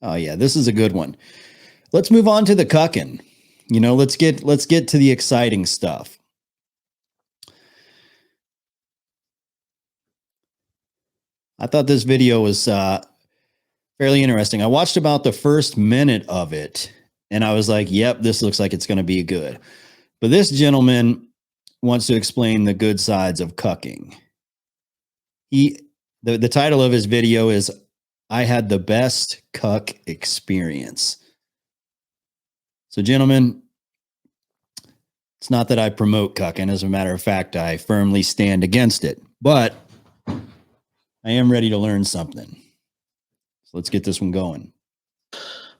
Oh yeah, this is a good one. Let's move on to the cucking. Let's get to the exciting stuff. I thought this video was fairly interesting. I watched about the first minute of it, and I was like, "Yep, this looks like it's going to be good." But this gentleman wants to explain the good sides of cucking. The title of his video is "I had the best cuck experience." So, gentlemen, it's not that I promote cucking. As a matter of fact, I firmly stand against it. But I am ready to learn something. So let's get this one going.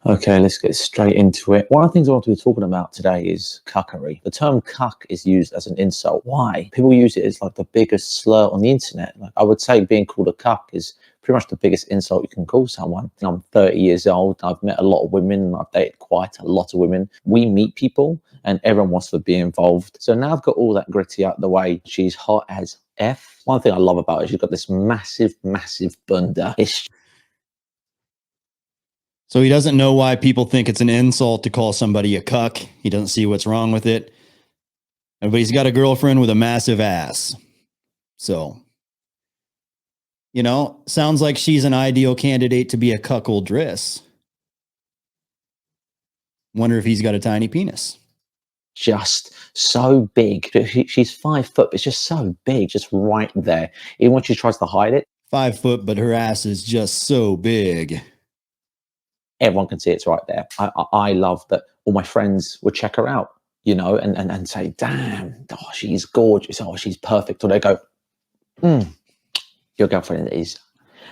Okay, let's get straight into it. One of the things I want to be talking about today is cuckery. The term cuck is used as an insult. Why? People use it as like the biggest slur on the internet. Like, I would say being called a cuck is pretty much the biggest insult you can call someone. I'm 30 years old. I've met a lot of women. I've dated quite a lot of women. We meet people and everyone wants to be involved. So now I've got all that gritty out of the way. She's hot as F. One thing I love about her is she's got this massive, massive bunda. So he doesn't know why people think it's an insult to call somebody a cuck. He doesn't see what's wrong with it. But he's got a girlfriend with a massive ass. So, sounds like she's an ideal candidate to be a cuckoldress. Wonder if he's got a tiny penis. Just so big. She's 5 foot, but it's just so big, just right there. Even when she tries to hide it. 5 foot, but her ass is just so big. Everyone can see it's right there. I love that all my friends would check her out, and say, damn, oh, she's gorgeous. Oh, she's perfect. Or they go, your girlfriend is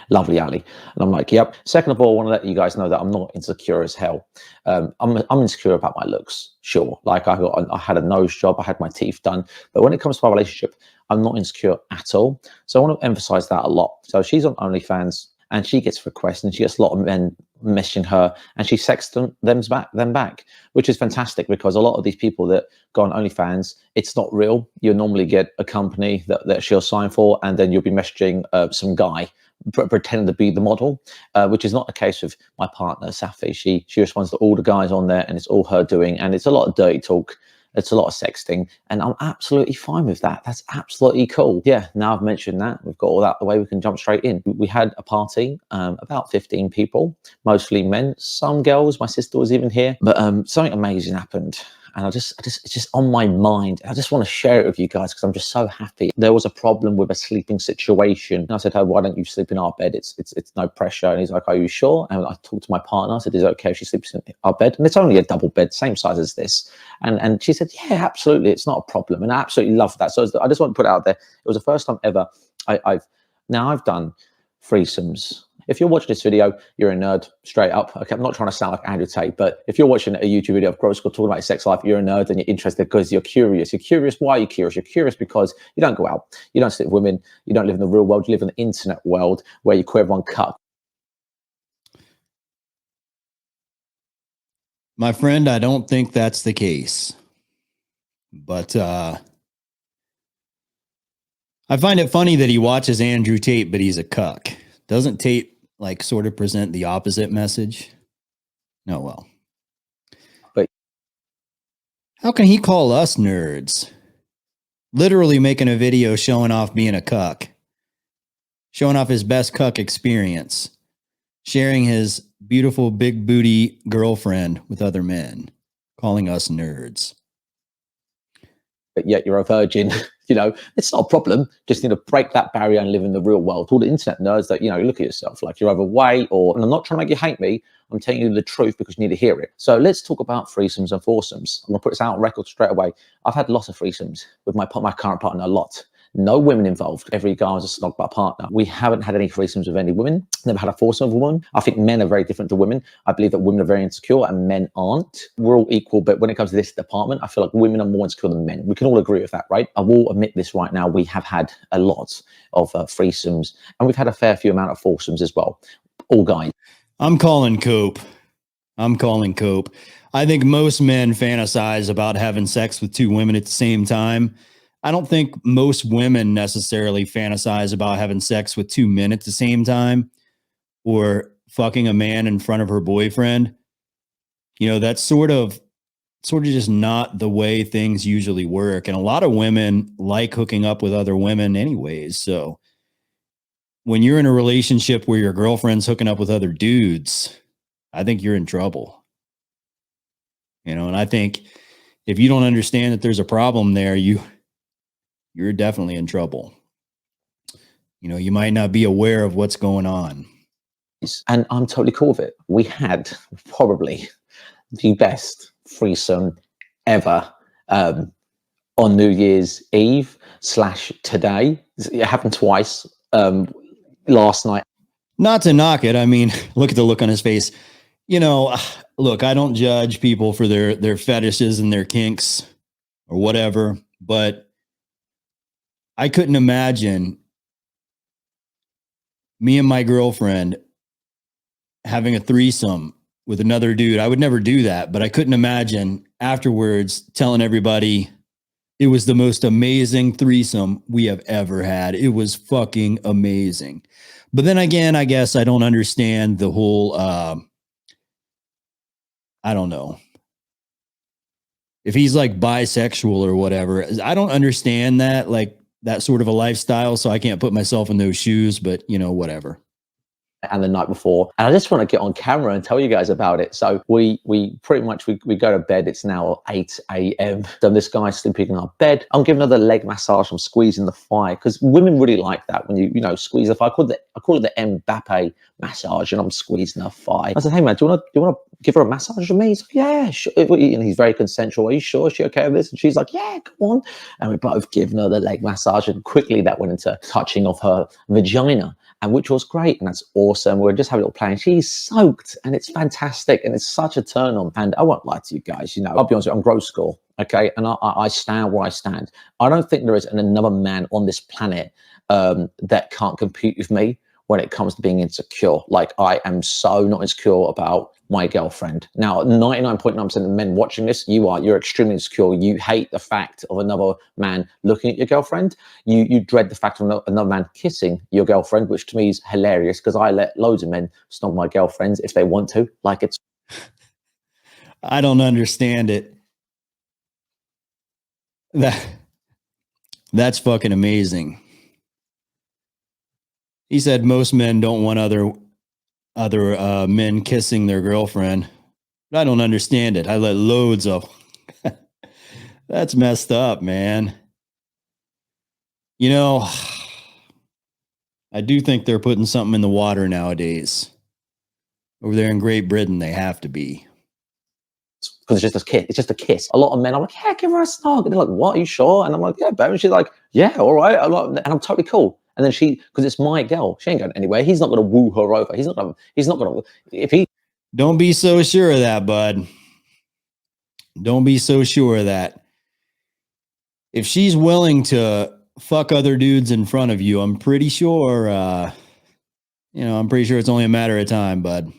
lovely, Ali. And I'm like, yep. Second of all, I want to let you guys know that I'm not insecure as hell. I'm insecure about my looks, sure. Like I had a nose job, I had my teeth done. But when it comes to my relationship, I'm not insecure at all. So I want to emphasize that a lot. So she's on OnlyFans and she gets requests and she gets a lot of men messaging her and she sexts them back, which is fantastic because a lot of these people that go on OnlyFans, it's not real. You normally get a company that she'll sign for and then you'll be messaging some guy pretending to be the model, which is not the case with my partner Safi. She responds to all the guys on there and it's all her doing, and it's a lot of dirty talk, it's a lot of sexting, and I'm absolutely fine with that. That's absolutely cool. Yeah, now I've mentioned that, we've got all that the way, we can jump straight in. We had a party, about 15 people, mostly men, some girls, my sister was even here, but something amazing happened. And it's just on my mind. I just want to share it with you guys because I'm just so happy. There was a problem with a sleeping situation. And I said, oh, why don't you sleep in our bed? It's no pressure. And he's like, are you sure? And I talked to my partner. I said, is it okay if she sleeps in our bed? And it's only a double bed, same size as this. And she said, yeah, absolutely. It's not a problem. And I absolutely love that. So I just want to put it out there. It was the first time ever I've done threesomes. If you're watching this video, you're a nerd, straight up. Okay, I'm not trying to sound like Andrew Tate, but if you're watching a YouTube video of Gross talking about sex life, you're a nerd and you're interested because you're curious. You're curious. Why are you curious? You're curious because you don't go out. You don't sleep with women. You don't live in the real world. You live in the internet world where you call everyone cuck. My friend, I don't think that's the case. But I find it funny that he watches Andrew Tate, but he's a cuck. Doesn't Tate sort of present the opposite message? No, well. But how can he call us nerds? Literally making a video showing off being a cuck. Showing off his best cuck experience. Sharing his beautiful big booty girlfriend with other men. Calling us nerds. But yet you're a virgin. It's not a problem. Just need to break that barrier and live in the real world. All the internet nerds that, look at yourself like you're overweight, and I'm not trying to make you hate me. I'm telling you the truth because you need to hear it. So let's talk about threesomes and foursomes. I'm gonna put this out on record straight away. I've had lots of threesomes with my current partner, a lot. No women involved. Every guy was a snog by partner. We haven't had any threesomes with any women. Never had a foursome with a woman. I think men are very different to women. I believe that women are very insecure and men aren't. We're all equal, but when it comes to this department, I feel like women are more insecure than men. We can all agree with that, right? I will admit this right now. We have had a lot of threesomes, and we've had a fair few amount of foursomes as well. All guys. I'm calling cope. I think most men fantasize about having sex with two women at the same time. I don't think most women necessarily fantasize about having sex with two men at the same time or fucking a man in front of her boyfriend, you know, that's sort of just not the way things usually work. And a lot of women like hooking up with other women anyways. So when you're in a relationship where your girlfriend's hooking up with other dudes, I think you're in trouble. You know, and I think if you don't understand that there's a problem there, you're definitely in trouble. You know, you might not be aware of what's going on. And I'm totally cool with it. We had probably the best threesome ever on New Year's Eve / today. It happened twice last night. Not to knock it. I mean, look at the look on his face. You know, look, I don't judge people for their fetishes and their kinks or whatever, but I couldn't imagine me and my girlfriend having a threesome with another dude. I would never do that, but I couldn't imagine afterwards telling everybody it was the most amazing threesome we have ever had. It was fucking amazing. But then again, I guess I don't understand the whole, I don't know. If he's like bisexual or whatever, I don't understand that, like that sort of a lifestyle. So I can't put myself in those shoes, but you know, whatever. And the night before, and I just want to get on camera and tell you guys about it. So we pretty much we go to bed. It's now 8 a.m. Then this guy's sleeping in our bed. I'm giving her the leg massage. I'm squeezing the thigh because women really like that when you know squeeze the thigh. I call it the Mbappe massage, and I'm squeezing her thigh. I said, hey man, do you want to give her a massage with me? He's like, yeah, sure. And he's very consensual. Are you sure? Is she okay with this? And she's like, yeah, come on. And we both given her the leg massage, and quickly that went into touching of her vagina. And which was great, and that's awesome. We're just having a little play, and she's soaked, and it's fantastic, and it's such a turn on. And I won't lie to you guys, you know, I'll be honest with you, I'm gross school, okay, and I stand where I stand. I don't think there is another man on this planet that can't compete with me when it comes to being insecure. Like, I am so not insecure about my girlfriend. Now, 99.9% of men watching this, you're extremely insecure. You hate the fact of another man looking at your girlfriend. You dread the fact of another man kissing your girlfriend, which to me is hilarious because I let loads of men snog my girlfriends if they want to. Like, it's... I don't understand it. That's fucking amazing. He said most men don't want other men kissing their girlfriend. But I don't understand it. I let loads of. That's messed up, man. You know, I do think they're putting something in the water nowadays. Over there in Great Britain, they have to be. Because it's just a kiss. It's just a kiss. A lot of men are like, yeah, give her a snog. And they're like, what? Are you sure? And I'm like, yeah, babe. And she's like, yeah, all right. And I'm totally cool. And then because it's my girl, she ain't going anywhere. He's not going to woo her over. He's not going to, if he... Don't be so sure of that, bud. Don't be so sure of that. If she's willing to fuck other dudes in front of you, I'm pretty sure, I'm pretty sure it's only a matter of time, bud.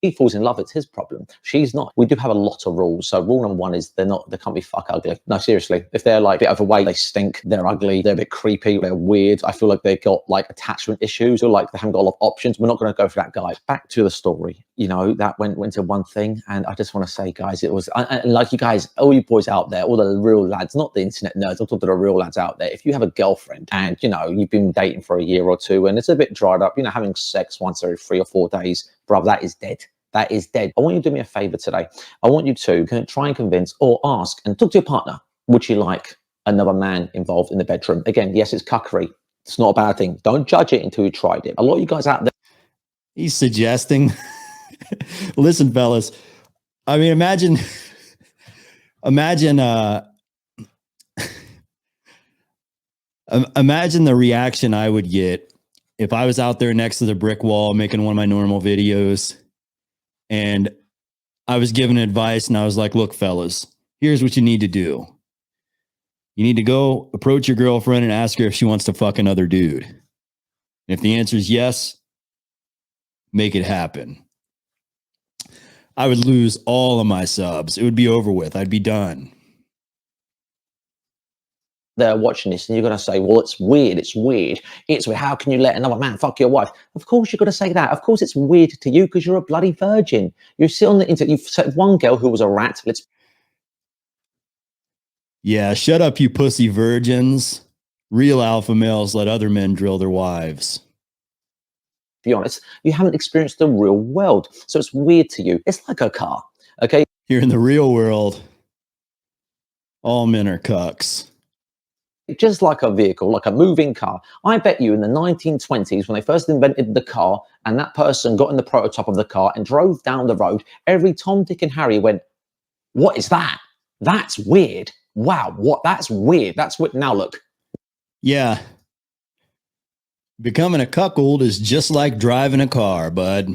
He falls in love, it's his problem. She's not. We do have a lot of rules. So rule number one is they can't be fuck ugly. No, seriously. If they're like a bit overweight, they stink, they're ugly, they're a bit creepy, they're weird. I feel like they've got like attachment issues or like they haven't got a lot of options. We're not going to go for that, guys. Back to the story. You know, that went to one thing. And I just want to say, guys, it was, and like you guys, all you boys out there, all the real lads, not the internet nerds, I'm talking to the real lads out there. If you have a girlfriend and, you know, you've been dating for a year or two and it's a bit dried up, you know, having sex once every 3 or 4 days, bro, that is dead. That is dead. I want you to do me a favor today. I want you to try and convince or ask and talk to your partner. Would you like another man involved in the bedroom? Again, yes, it's cuckery. It's not a bad thing. Don't judge it until you tried it. A lot of you guys out there. He's suggesting. Listen, fellas. I mean, imagine the reaction I would get if I was out there next to the brick wall making one of my normal videos and I was given advice and I was like, look, fellas, here's what you need to do. You need to go approach your girlfriend and ask her if she wants to fuck another dude. And if the answer is yes, make it happen. I would lose all of my subs. It would be over with. I'd be done. there watching this and you're going to say, well, it's weird. It's weird. It's weird. How can you let another man fuck your wife? Of course, you've got to say that. Of course, it's weird to you because you're a bloody virgin. You sit on the internet. You've said one girl who was a rat. Yeah, shut up, you pussy virgins. Real alpha males let other men drill their wives. Be honest, you haven't experienced the real world. So it's weird to you. It's like a car. Okay. Here in the real world, all men are cucks. Just like a vehicle, like a moving car. I bet you in the 1920s, when they first invented the car and that person got in the prototype of the car and drove down the road, every Tom, Dick and Harry went, what is that? That's weird. Wow, what? That's weird. That's what, now look. Yeah. Becoming a cuckold is just like driving a car, bud.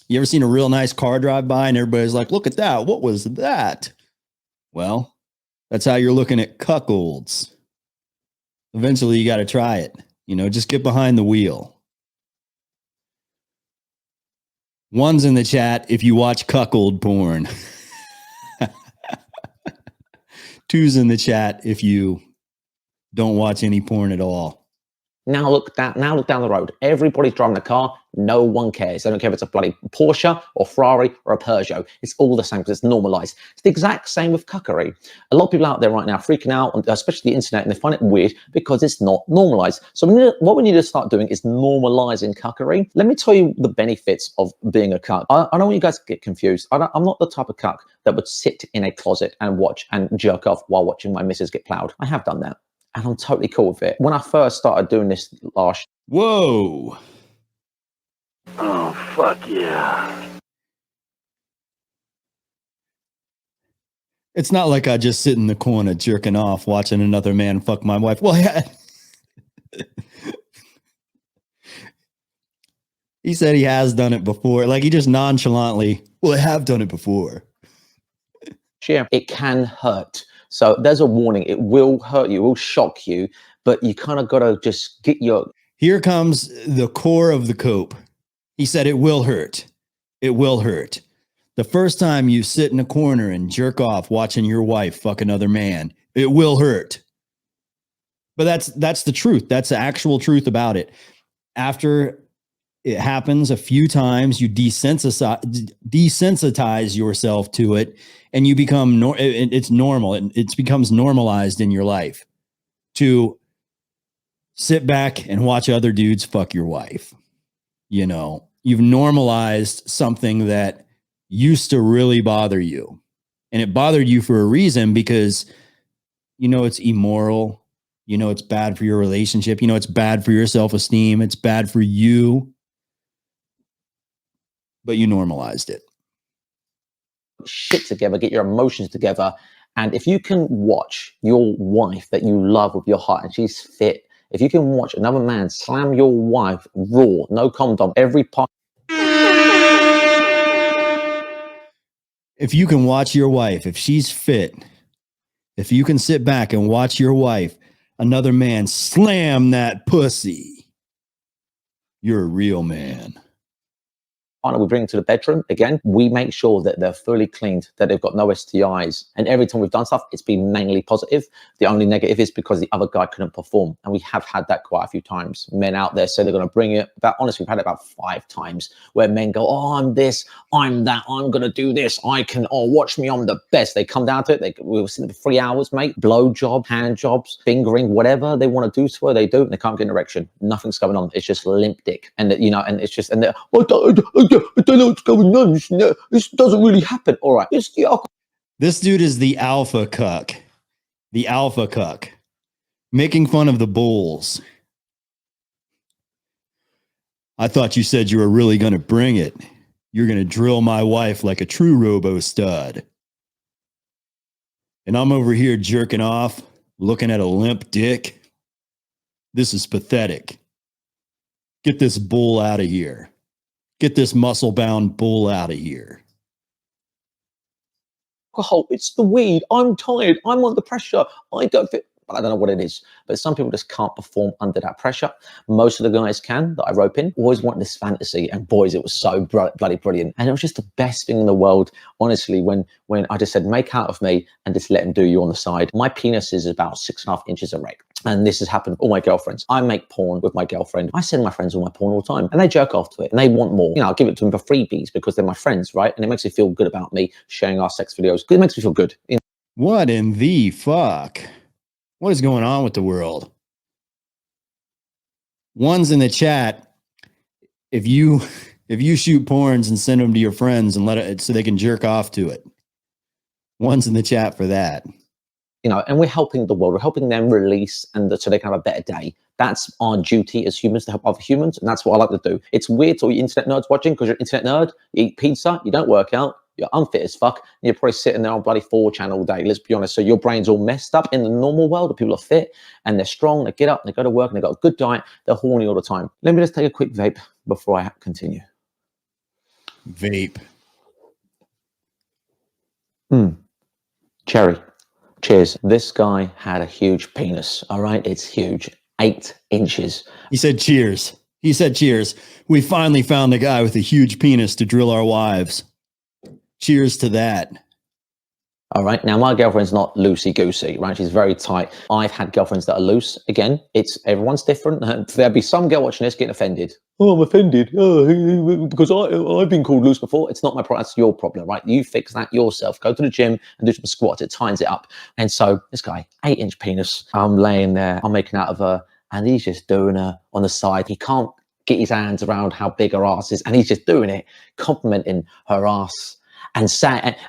You ever seen a real nice car drive by and everybody's like, look at that. What was that? Well, that's how you're looking at cuckolds. Eventually, you got to try it. You know, just get behind the wheel. One's in the chat if you watch cuckold porn. Two's in the chat if you don't watch any porn at all. Now look down the road. Everybody's driving a car. No one cares. They don't care if it's a bloody Porsche or Ferrari or a Peugeot. It's all the same because it's normalized. It's the exact same with cuckery. A lot of people out there right now freaking out, especially the internet, and they find it weird because it's not normalized. So what we need to start doing is normalizing cuckery. Let me tell you the benefits of being a cuck. I don't want you guys to get confused. I'm not the type of cuck that would sit in a closet and watch and jerk off while watching my missus get plowed. I have done that. And I'm totally cool with it. When I first started doing this last... Whoa. Oh, fuck yeah. It's not like I just sit in the corner jerking off watching another man fuck my wife. Well, yeah. He said he has done it before. Like he just nonchalantly, well, I have done it before. Sure, it can hurt. So there's a warning. It will hurt you, it will shock you, but you kind of got to just get your... Here comes the core of the cope. He said it will hurt. It will hurt. The first time you sit in a corner and jerk off watching your wife fuck another man, it will hurt. But that's the truth. That's the actual truth about it. After it happens a few times, you desensitize yourself to it, and you become it's normal. It becomes normalized in your life to sit back and watch other dudes fuck your wife. You know, you've normalized something that used to really bother you, and it bothered you for a reason because you know it's immoral. You know it's bad for your relationship. You know it's bad for your self-esteem. It's bad for you. But you normalized it. Shit together, get your emotions together. And if you can watch your wife that you love with your heart and she's fit, if you can watch another man slam your wife raw, no condom, every part. If you can watch your wife, if she's fit, if you can sit back and watch your wife, another man slam that pussy, you're a real man. We bring to the bedroom, again, we make sure that they're fully cleaned, that they've got no STIs. And every time we've done stuff, it's been mainly positive. The only negative is because the other guy couldn't perform. And we have had that quite a few times. Men out there say they're going to bring it. Honestly, we've had it about 5 times where men go, oh, I'm this, I'm that, I'm going to do this. I can, oh, watch me, I'm the best. They come down to it. We were sitting for 3 hours, mate. Blow job, hand jobs, fingering, whatever they want to do to her, they do. And they can't get an erection. Nothing's going on. It's just limp dick. And, you know, and it's just, and they're, I don't know what's going on. This doesn't really happen. All right. This dude is the alpha cuck. The alpha cuck. Making fun of the bulls. I thought you said you were really going to bring it. You're going to drill my wife like a true robo stud. And I'm over here jerking off, looking at a limp dick. This is pathetic. Get this bull out of here. Get this muscle-bound bull out of here. Alcohol, it's the weed. I'm tired. I'm under pressure. I don't fit. I don't know what it is, but some people just can't perform under that pressure. Most of the guys can that I rope in always want this fantasy, and boys, it was so bloody brilliant. And it was just the best thing in the world, honestly, when I just said, make out of me and just let him do you on the side. My penis is about 6.5 inches erect. And this has happened with all my girlfriends. I make porn with my girlfriend. I send my friends all my porn all the time, and they jerk off to it and they want more. You know, I'll give it to them for freebies because they're my friends, right? And it makes me feel good about me sharing our sex videos. It makes me feel good. You know? What in the fuck? What is going on with the world? One's in the chat. If you shoot porns and send them to your friends and let it so they can jerk off to it. One's in the chat for that. You know, and we're helping the world. We're helping them release so they can have a better day. That's our duty as humans, to help other humans, and that's what I like to do. It's weird to all you internet nerds watching, because you're an internet nerd, you eat pizza, you don't work out, you're unfit as fuck, and you're probably sitting there on bloody 4chan all day, let's be honest. So your brain's all messed up. In the normal world, the people are fit and they're strong, they get up, they go to work, and they've got a good diet, they're horny all the time. Let me just take a quick vape before I continue. Vape. Cherry. Cheers. This guy had a huge penis. All right. It's huge. 8 inches. He said cheers. He said cheers. We finally found a guy with a huge penis to drill our wives. Cheers to that. All right. Now, my girlfriend's not loosey-goosey, right? She's very tight. I've had girlfriends that are loose. Again, everyone's different. There'll be some girl watching this getting offended. Oh, I'm offended. Oh, because I've been called loose before. It's not my problem. That's your problem, right? You fix that yourself. Go to the gym and do some squats. It tightens it up. And so this guy, 8-inch penis. I'm laying there. I'm making out of her. And he's just doing her on the side. He can't get his hands around how big her ass is. And he's just doing it, complimenting her ass. And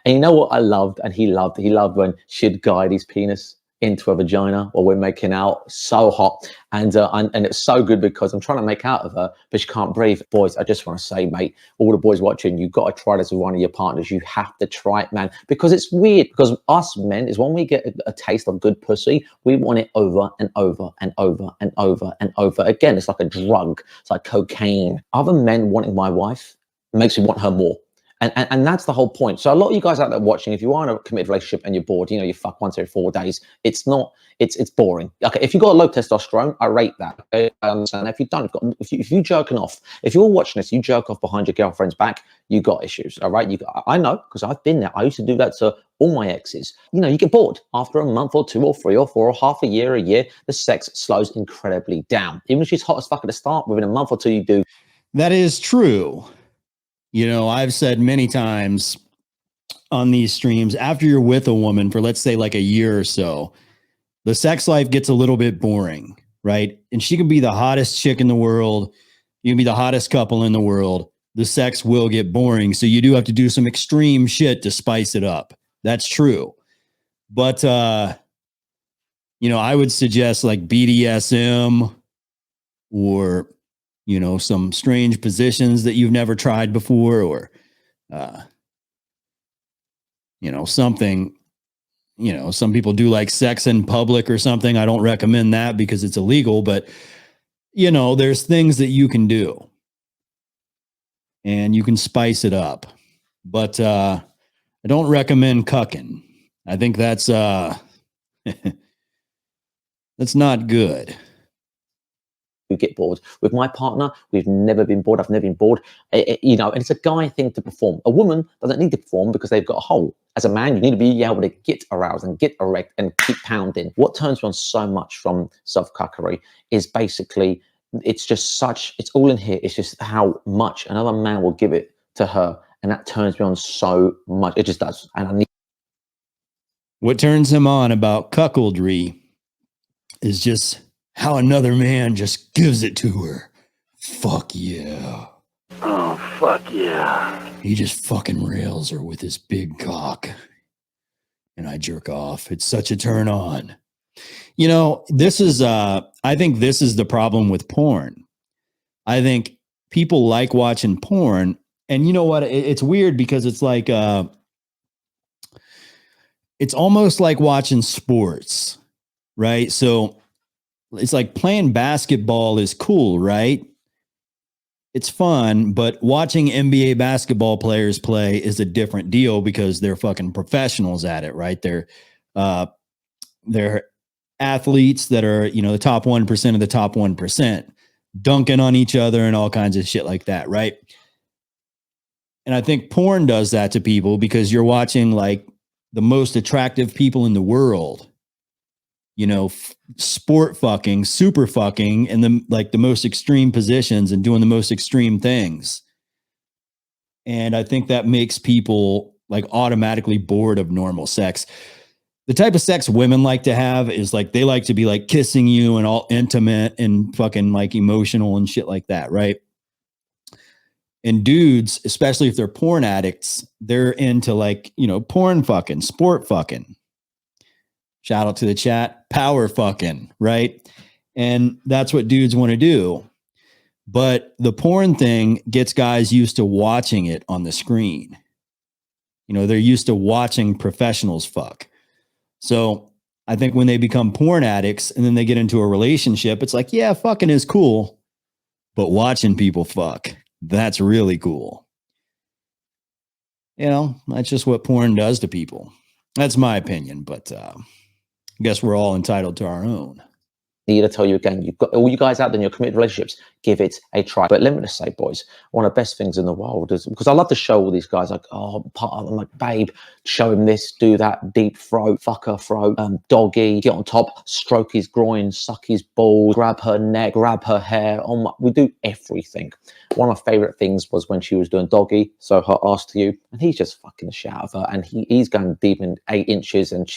you know what I loved, and he loved when she'd guide his penis into a vagina while we're making out. So hot. And it's so good because I'm trying to make out of her, but she can't breathe. Boys, I just want to say, mate, all the boys watching, you've got to try this with one of your partners. You have to try it, man, because it's weird. Because us men is when we get a taste of good pussy, we want it over and over and over and over and over again. It's like a drug. It's like cocaine. Other men wanting my wife makes me want her more. And that's the whole point. So a lot of you guys out there watching, if you are in a committed relationship and you're bored, you know, you fuck once every 4 days, it's boring. Okay, if you've got low testosterone, I rate that. Okay? I understand. If you don't, if you're jerking off, if you're watching this, you jerk off behind your girlfriend's back, you got issues. All right, I know, because I've been there. I used to do that to all my exes. You know, you get bored after a month or 2 or 3 or 4 or half a year, the sex slows incredibly down. Even if she's hot as fuck at the start, within a month or 2, you do. That is true. You know, I've said many times on these streams, after you're with a woman for, let's say, like a year or so, the sex life gets a little bit boring, right? And she can be the hottest chick in the world. You can be the hottest couple in the world. The sex will get boring. So you do have to do some extreme shit to spice it up. That's true. But, you know, I would suggest like BDSM or, you know, some strange positions that you've never tried before, or, you know, something, you know, some people do like sex in public or something. I don't recommend that because it's illegal, but, you know, there's things that you can do and you can spice it up. But I don't recommend cucking. I think that's that's not good. We get bored. With my partner, we've never been bored. I've never been bored. You know, and it's a guy thing to perform. A woman doesn't need to perform because they've got a hole. As a man, you need to be able to get aroused and get erect and keep pounding. What turns me on so much from self-cuckery is basically, it's all in here. It's just how much another man will give it to her. And that turns me on so much. It just does. And I need. What turns him on about cuckoldry is just how another man just gives it to her. Fuck yeah. Oh, fuck yeah. He just fucking rails her with his big cock. And I jerk off. It's such a turn on. You know, this is, I think this is the problem with porn. I think people like watching porn. And you know what? It's weird because it's like, it's almost like watching sports, right? So it's like playing basketball is cool, right? It's fun, but watching NBA basketball players play is a different deal because they're fucking professionals at it, right? They're athletes that are, the top 1% of the top 1%, dunking on each other and all kinds of shit like that, right? And I think porn does that to people because you're watching like the most attractive people in the world, sport fucking, super fucking, and the most extreme positions and doing the most extreme things. And I think that makes people like automatically bored of normal sex. The type of sex women like to have is like, they like to be like kissing you and all intimate and fucking like emotional and shit like that, right? And dudes, especially if they're porn addicts, they're into like, porn fucking, sport fucking. Shout out to the chat, power fucking, right? And that's what dudes want to do. But the porn thing gets guys used to watching it on the screen. They're used to watching professionals fuck. So I think when they become porn addicts and then they get into a relationship, it's like, yeah, fucking is cool, but watching people fuck, that's really cool. That's just what porn does to people. That's my opinion, but I guess we're all entitled to our own. Need to tell you again, you've got all you guys out there in your committed relationships, give it a try. But let me just say, boys, one of the best things in the world is, because I love to show all these guys like, I'm like, babe, show him this, do that, deep throat, fuck her throat, doggy, get on top, stroke his groin, suck his balls, grab her neck, grab her hair. We do everything. One of my favorite things was when she was doing doggy, so her ass to you, and he's just fucking the shit out of her, and he's going deep in 8 inches, and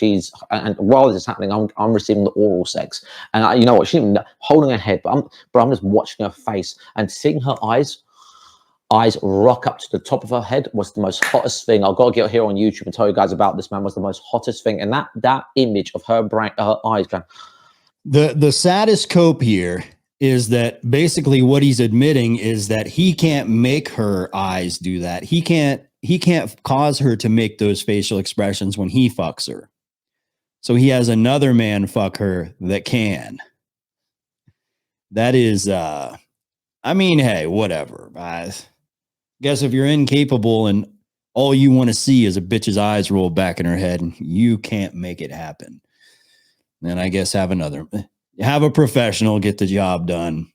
while this is happening, I'm receiving the oral sex, and you know what? She's holding her head, but I'm just watching her face and seeing her eyes rock up to the top of her head was the most hottest thing. I've got to get here on YouTube and tell you guys about this, man. Was the most hottest thing, and that image of her brain, her eyes going. The saddest cope here is that basically what he's admitting is that he can't make her eyes do that. He can't cause her to make those facial expressions when he fucks her. So he has another man fuck her that can. That is, hey, whatever. I guess if you're incapable and all you want to see is a bitch's eyes roll back in her head and you can't make it happen, then I guess have a professional get the job done.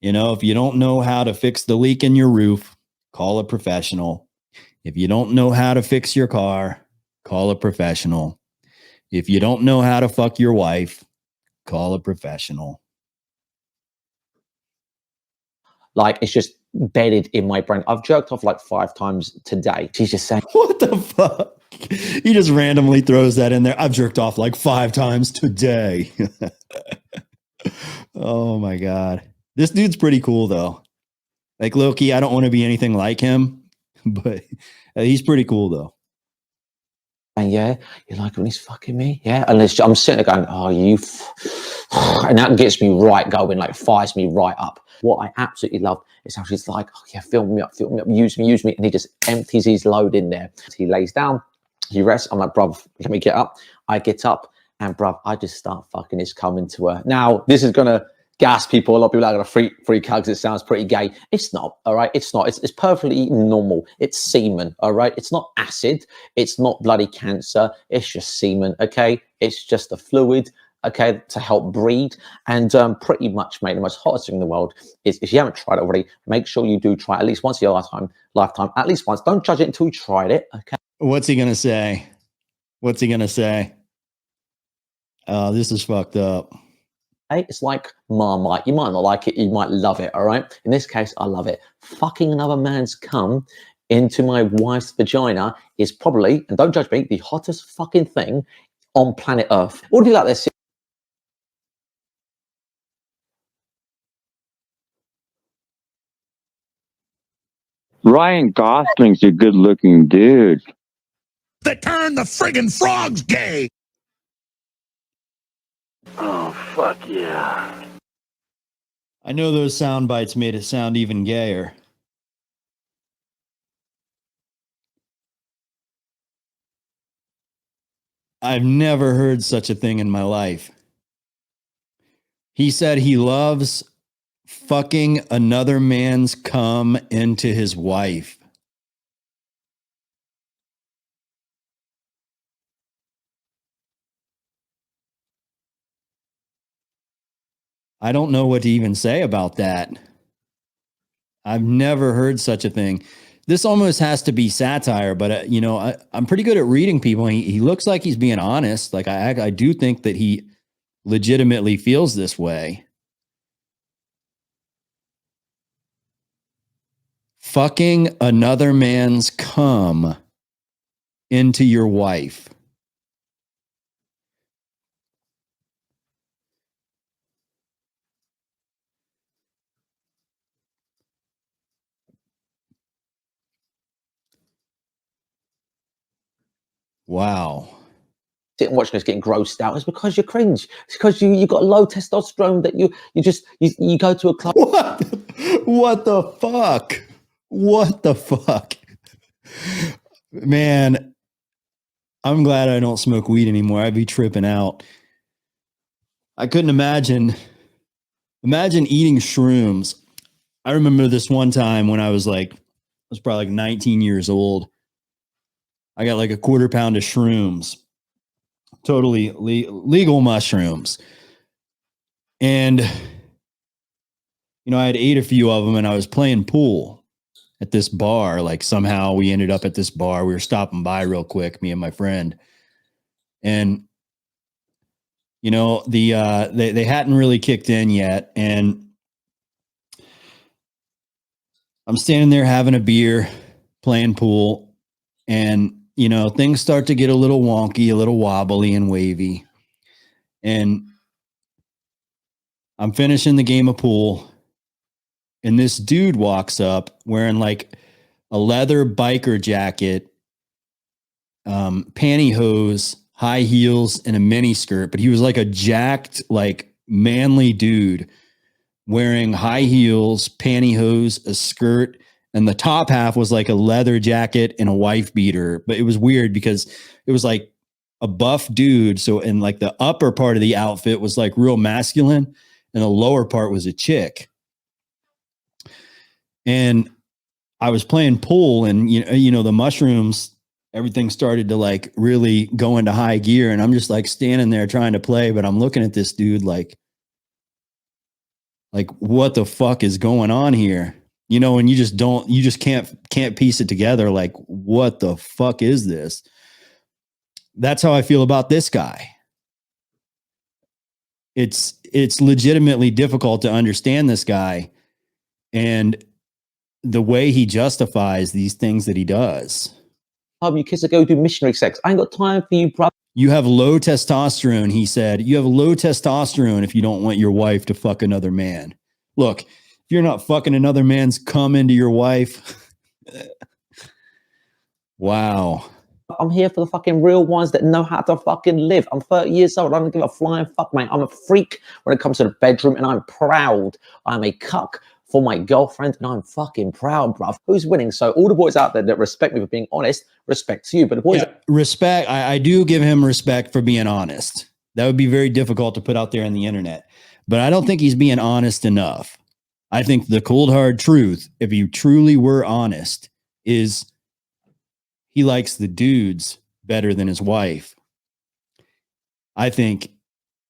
If you don't know how to fix the leak in your roof, call a professional. If you don't know how to fix your car, call a professional. If you don't know how to fuck your wife, call a professional. Like, it's just bedded in my brain. I've jerked off like 5 times today. She's just saying, what the fuck? He just randomly throws that in there. I've jerked off like 5 times today. Oh my God. This dude's pretty cool though. Like Loki, I don't want to be anything like him, but he's pretty cool though. And yeah, you like when he's fucking me? Yeah. And I'm sitting there going, oh, and that gets me right going, like fires me right up. What I absolutely love is how she's like, oh yeah, fill me up, use me. And he just empties his load in there. He lays down, he rests. I'm like, bruv, let me get up. I get up and bruv, I just start fucking his cum into her. Now, this is going to gas people. A lot of people are going to freak out because it sounds pretty gay. It's not, all right? It's not. It's perfectly normal. It's semen, all right? It's not acid. It's not bloody cancer. It's just semen, okay? It's just a fluid, okay, to help breed. And pretty much, mate, the most hottest thing in the world is, if you haven't tried it already, make sure you do try it at least once in your lifetime, at least once. Don't judge it until you tried it, okay? What's he going to say? Oh, this is fucked up. It's like Marmite. You might not like it, you might love it, all right? In this case, I love it. Fucking another man's cum into my wife's vagina is probably, and don't judge me, the hottest fucking thing on planet Earth. What do you like this? Ryan Gosling's a good-looking dude. That turned the friggin' frogs gay. Oh, fuck yeah. I know those sound bites made it sound even gayer. I've never heard such a thing in my life. He said he loves fucking another man's cum into his wife. I don't know what to even say about that. I've never heard such a thing. This almost has to be satire, but you know, I'm pretty good at reading people. He looks like he's being honest. Like I do think that he legitimately feels this way. Fucking another man's cum into your wife. Wow. Sitting watching us getting grossed out. It's because you're cringe. It's because you got low testosterone that you go to a club. What the fuck? What the fuck? Man, I'm glad I don't smoke weed anymore. I'd be tripping out. I couldn't imagine eating shrooms. I remember this one time when I was probably like 19 years old. I got like a quarter pound of shrooms, totally legal mushrooms. And, you know, I had ate a few of them and I was playing pool at this bar. Like somehow we ended up at this bar. We were stopping by real quick, me and my friend. And, you know, they hadn't really kicked in yet. And I'm standing there having a beer, playing pool, and, you know, things start to get a little wonky, a little wobbly and wavy. And I'm finishing the game of pool, and this dude walks up wearing like a leather biker jacket, pantyhose, high heels, and a mini skirt. But he was like a jacked, like manly dude wearing high heels, pantyhose, a skirt, and the top half was like a leather jacket and a wife beater. But it was weird because it was like a buff dude. So, and like the upper part of the outfit was like real masculine, and the lower part was a chick. And I was playing pool, and you know, the mushrooms, everything started to like really go into high gear. And I'm just like standing there trying to play, but I'm looking at this dude like what the fuck is going on here? You know, and you just can't piece it together. Like, what the fuck is this? That's how I feel about this guy. It's legitimately difficult to understand this guy and the way he justifies these things that he does. You kids that go do missionary sex. I ain't got time for you, brother. You have low testosterone, he said. You have low testosterone if you don't want your wife to fuck another man. Look, if you're not fucking another man's cum into your wife. Wow. I'm here for the fucking real ones that know how to fucking live. I'm 30 years old. I don't give a flying fuck, mate. I'm a freak when it comes to the bedroom, and I'm proud. I'm a cuck for my girlfriend, and I'm fucking proud, bruv. Who's winning? So all the boys out there that respect me for being honest, respect to you. But the boys, respect. I do give him respect for being honest. That would be very difficult to put out there on the internet, but I don't think he's being honest enough. I think the cold hard truth, if you truly were honest, is he likes the dudes better than his wife. I think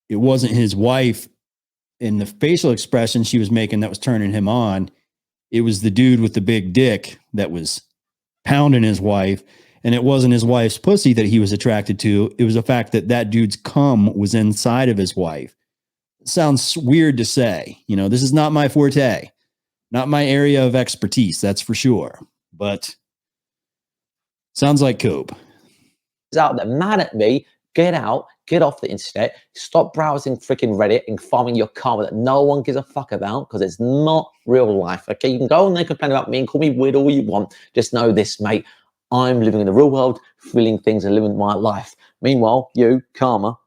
it wasn't his wife in the facial expression she was making that was turning him on. It was the dude with the big dick that was pounding his wife. And it wasn't his wife's pussy that he was attracted to. It was the fact that that dude's cum was inside of his wife. It sounds weird to say. You know, this is not my forte, not my area of expertise, that's for sure. But sounds like cope. out there mad at me, get out, get off the internet, stop browsing freaking Reddit and farming your karma that no one gives a fuck about, because it's not real life. Okay, you can go on there, complain about me and call me weird all you want. Just know this, mate. I'm living in the real world, feeling things and living my life. Meanwhile, you, karma.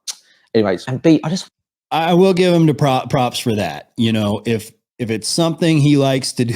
Anyways, and B, I will give him the props for that. You know, if it's something he likes to do,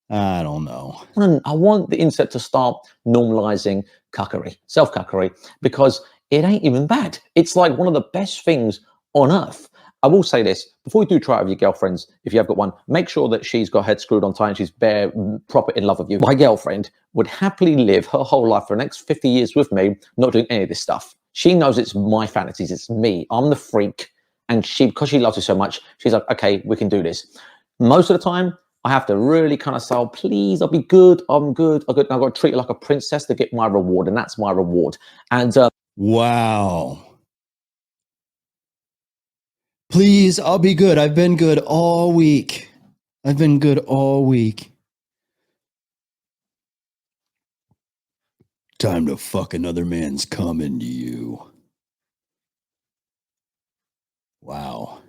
I don't know. I want the internet to start normalizing cuckery, self-cuckery, because it ain't even bad. It's like one of the best things on earth. I will say this, before you do try it with your girlfriends, if you have got one, make sure that she's got her head screwed on tight and she's proper in love with you. My girlfriend would happily live her whole life for the next 50 years with me, not doing any of this stuff. She knows it's my fantasies, it's me. I'm the freak, And because she loves it so much, she's like, okay, we can do this. Most of the time, I have to really kind of say, oh, please, I'll be good. I'm good. I've got to treat her like a princess to get my reward. And that's my reward. And wow. Please, I'll be good. I've been good all week. I've been good all week. Time to fuck another man's cum into you. Wow.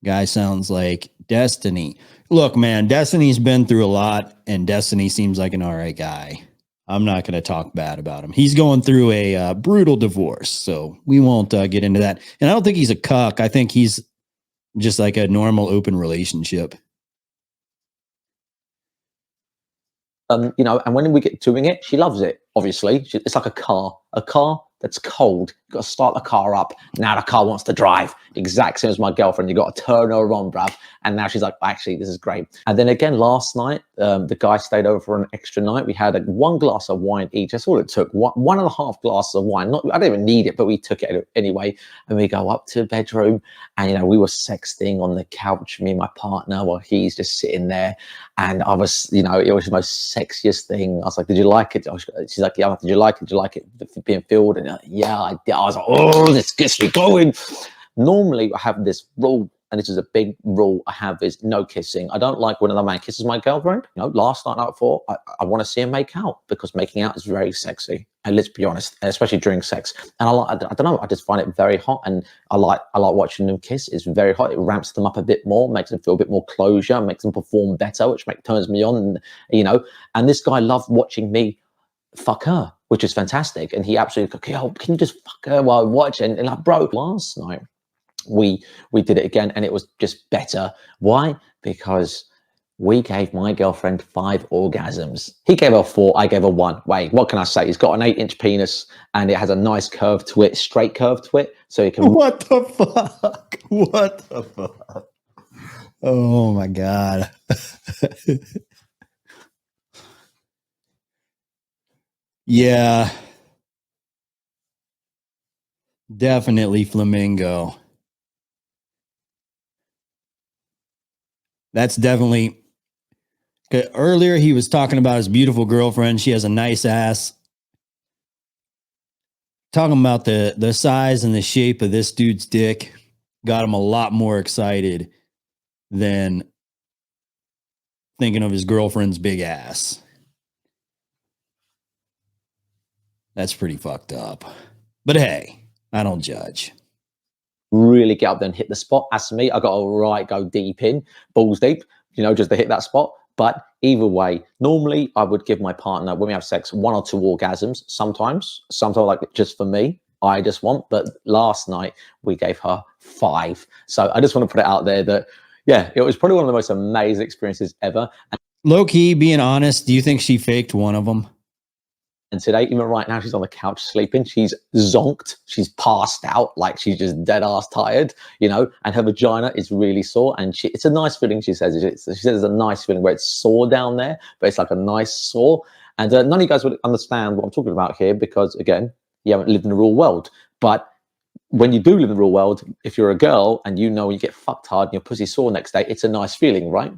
Guy sounds like Destiny. Look, man, Destiny's been through a lot, and Destiny seems like an all right guy. I'm not going to talk bad about him. He's going through a brutal divorce, so we won't get into that. And I don't think he's a cuck. I think he's just like a normal open relationship. and when we get doing it, she loves it. Obviously, it's like a car that's cold. You've got to start the car up. Now the car wants to drive. Exact same as my girlfriend. You got to turn her on, bruv. And now she's like, actually, this is great. And then again, last night, the guy stayed over for an extra night. We had one glass of wine each. That's all it took. 1.5 glasses of wine. I don't even need it, but we took it anyway. And we go up to the bedroom, and we were sexting on the couch, me and my partner, while he's just sitting there. And I was, it was the most sexiest thing. I was like, did you like it? She's like, yeah. Did you like it? Did you like it being filled? And yeah, I did. I was like, oh, this gets me going. Normally, I have this rule, and this is a big rule I have, is no kissing. I don't like when another man kisses my girlfriend. Last night before, I want to see him make out, because making out is very sexy. And let's be honest, especially during sex. And I don't know, I just find it very hot, and I like watching them kiss. It's very hot. It ramps them up a bit more, makes them feel a bit more closure, makes them perform better, which turns me on. And this guy loved watching me fuck her, which is fantastic. And he absolutely, okay, can you just fuck her while I watch? And like, bro, last night we did it again, and it was just better. Why? Because we gave my girlfriend 5 orgasms. He gave her 4, I gave her 1. Wait, what can I say? He's got an 8-inch penis, and it has a nice curve to it, straight curve to it, so he can. What the fuck? What the fuck? Oh my God. Yeah. Definitely flamingo. That's definitely. Earlier, he was talking about his beautiful girlfriend. She has a nice ass. Talking about the size and the shape of this dude's dick got him a lot more excited than thinking of his girlfriend's big ass. That's pretty fucked up. But hey, I don't judge. Really get up there and hit the spot. As for me, I got to go deep in, balls deep, just to hit that spot. But either way, normally I would give my partner, when we have sex, 1 or 2 orgasms. Sometimes like just for me, I just want. But last night we gave her 5. So I just want to put it out there that, yeah, it was probably one of the most amazing experiences ever. And low key, being honest, do you think she faked one of them? And today, even right now, she's on the couch sleeping. She's zonked. She's passed out, like she's just dead ass tired, and her vagina is really sore. And it's a nice feeling, she says. She says it's a nice feeling where it's sore down there, but it's like a nice sore. And none of you guys would understand what I'm talking about here, because, again, you haven't lived in the real world. But when you do live in the real world, if you're a girl and you get fucked hard and your pussy sore next day, it's a nice feeling, right?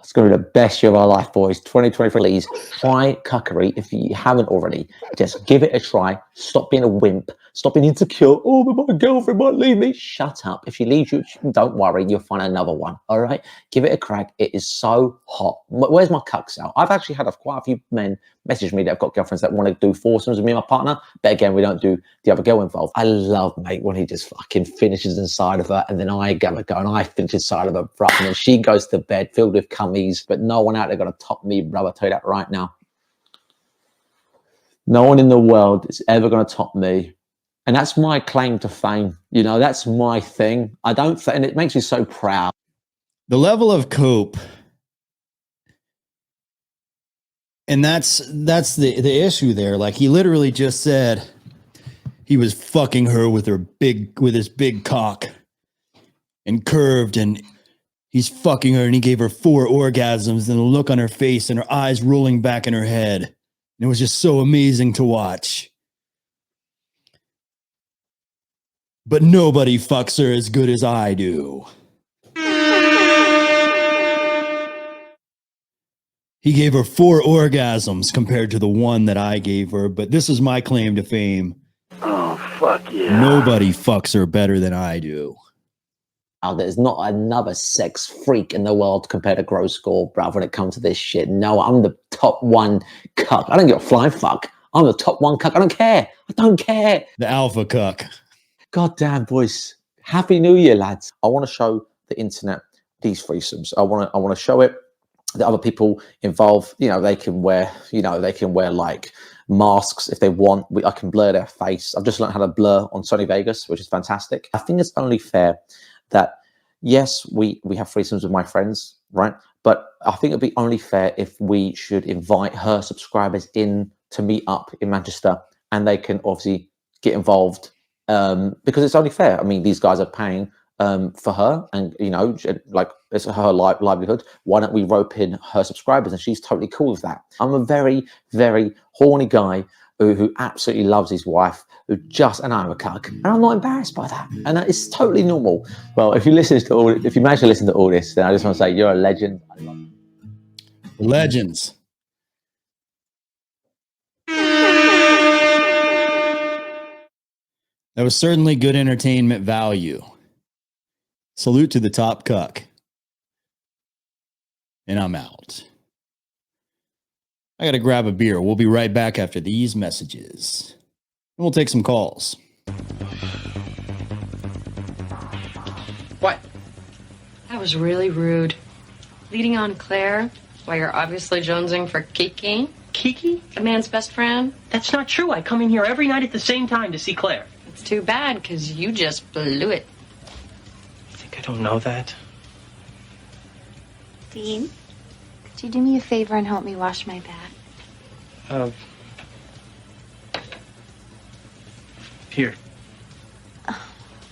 It's going to be the best year of our life, boys. 2023. Please try cuckery if you haven't already. Just give it a try. Stop being a wimp. Stop being insecure. Oh, but my girlfriend might leave me. Shut up. If she leaves you, don't worry. You'll find another one. All right? Give it a crack. It is so hot. Where's my cucks out? I've actually had quite a few men message me that have got girlfriends that want to do foursomes with me and my partner. But again, we don't do the other girl involved. I love, mate, when he just fucking finishes inside of her, and then I go and I finish inside of her, bro. And then she goes to bed filled with cummies. But no one out there going to top me, bro. I'll tell you that right now. No one in the world is ever going to top me. And that's my claim to fame. That's my thing. And it makes me so proud. The level of cope. And that's the issue there. Like, he literally just said he was fucking her with his big cock and curved, and he's fucking her, and he gave her 4 orgasms, and the look on her face and her eyes rolling back in her head. And it was just so amazing to watch. but nobody fucks her as good as I do. He gave her 4 orgasms compared to the one that I gave her, but this is my claim to fame. Oh, fuck yeah. Nobody fucks her better than I do. Now, there's not another sex freak in the world compared to Gross Gore, bruv, when it comes to this shit. No, I'm the top 1 cuck. I don't give a flying fuck. I'm the top 1 cuck. I don't care. I don't care. The alpha cuck. Goddamn, boys. Happy New Year, lads. I want to show the internet these threesomes. I want to show it. The other people involved, they can wear, like masks if they want. I can blur their face. I've just learned how to blur on Sony Vegas, which is fantastic. I think it's only fair that, yes, we have threesomes with my friends, right? But I think it'd be only fair if we should invite her subscribers in to meet up in Manchester, and they can obviously get involved because it's only fair. I mean, these guys are paying for her, and like it's her livelihood. Why don't we rope in her subscribers? And she's totally cool with that. I'm a very, very horny guy who absolutely loves his wife, and I'm a cuck, and I'm not embarrassed by that, and it's totally normal. Well, if you manage to listen to all this, then I just want to say you're a legend. I love you. Legends. That was certainly good entertainment value. Salute to the top cuck. And I'm out. I got to grab a beer. We'll be right back after these messages. And we'll take some calls. What? That was really rude. Leading on Claire while you're obviously jonesing for Kiki. Kiki? A man's best friend. That's not true. I come in here every night at the same time to see Claire. It's too bad, because you just blew it. I think I don't know that. Dean, could you do me a favor and help me wash my back? Here. Oh,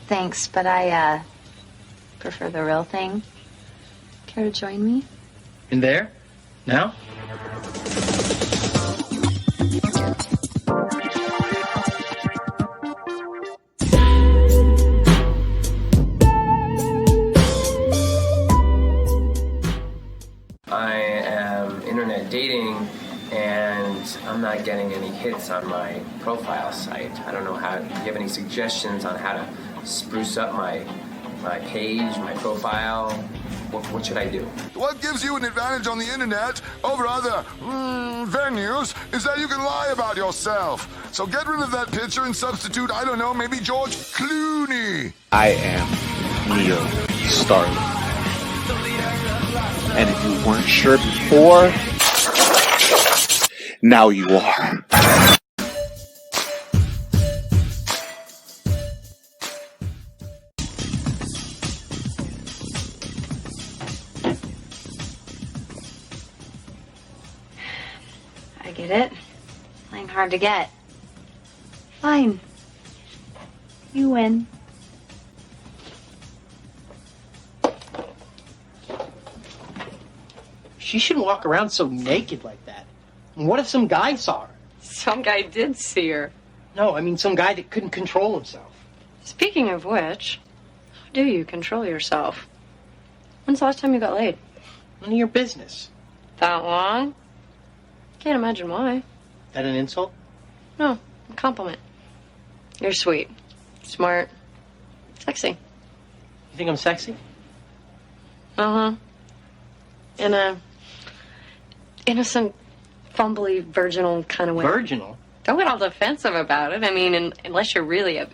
thanks, but I prefer the real thing. Care to join me? In there? Now? I am internet dating, and I'm not getting any hits on my profile site. I don't know how. Do you have any suggestions on how to spruce up my page, my profile? What should I do? What gives you an advantage on the internet over other venues is that you can lie about yourself. So get rid of that picture and substitute, I don't know, maybe George Clooney. I am Neil Starling. And if you weren't sure before, now you are. I get it. Playing hard to get. Fine. You win. She shouldn't walk around so naked like that. And what if some guy saw her? Some guy did see her. No, I mean some guy that couldn't control himself. Speaking of which, how do you control yourself? When's the last time you got laid? None of your business. That long? Can't imagine why. That an insult? No, a compliment. You're sweet, smart, sexy. You think I'm sexy? Uh-huh. In a innocent, fumbly, virginal kind of way. Virginal? Don't get all defensive about it. I mean, unless you're really a...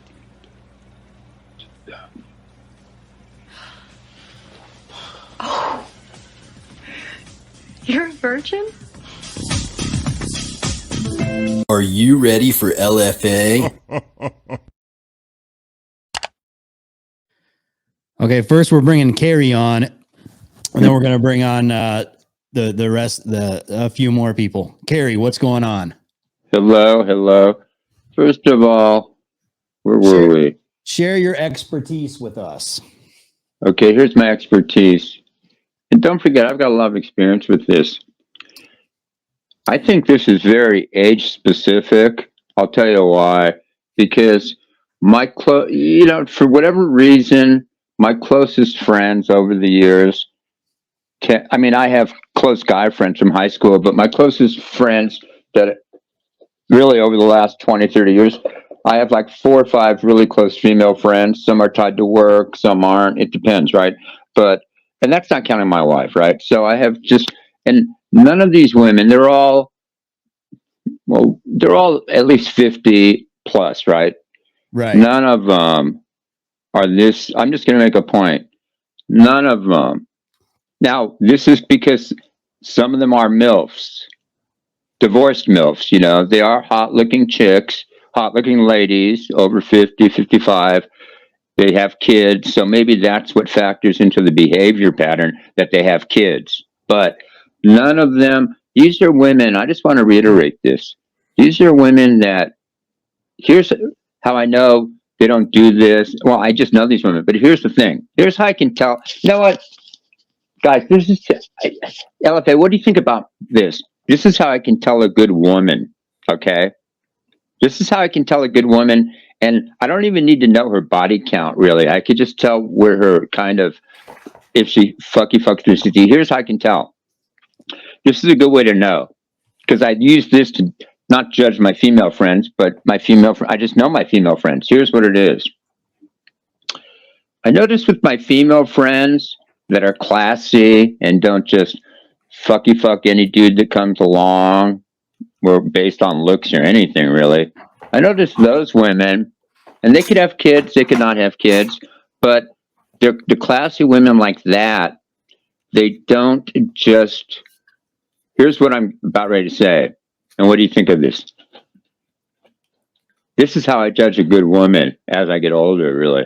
Oh. You're a virgin? Are you ready for LFA? Okay, first we're bringing Carrie on, and then we're going to bring on the rest, a few more people. Carrie, what's going on? Hello. First of all, where were we? Share your expertise with us. Okay, here's my expertise. And don't forget, I've got a lot of experience with this. I think this is very age specific. I'll tell you why. Because for whatever reason, my closest friends over the years, I have close guy friends from high school, but my closest friends that really over the last 20, 30 years, I have like 4 or 5 really close female friends. Some are tied to work, some aren't. It depends, right? And that's not counting my wife, right? So I have and none of these women, they're all at least 50 plus, right? Right. None of them are this. I'm just going to make a point. None of them. Now, this is because some of them are MILFs, divorced MILFs. They are hot-looking chicks, hot-looking ladies over 50, 55. They have kids, so maybe that's what factors into the behavior pattern, that they have kids. But none of them, these are women, I just want to reiterate this. These are women that, here's how I know they don't do this. Well, I just know these women, but here's the thing. Here's how I can tell. You know what, guys, LFA, what do you think about this? This is how I can tell a good woman, okay? This is how I can tell a good woman, and I don't even need to know her body count, really. I could just tell where her if she fucks with CT. Here's how I can tell. This is a good way to know, because I use this to not judge my female friends, but I just know my female friends. Here's what it is. I notice with my female friends that are classy and don't just fuck any dude that comes along, or based on looks or anything, really. I notice those women, and they could have kids, they could not have kids, but the classy women like that, they don't just, here's what I'm about ready to say. And what do you think of this? This is how I judge a good woman as I get older, really.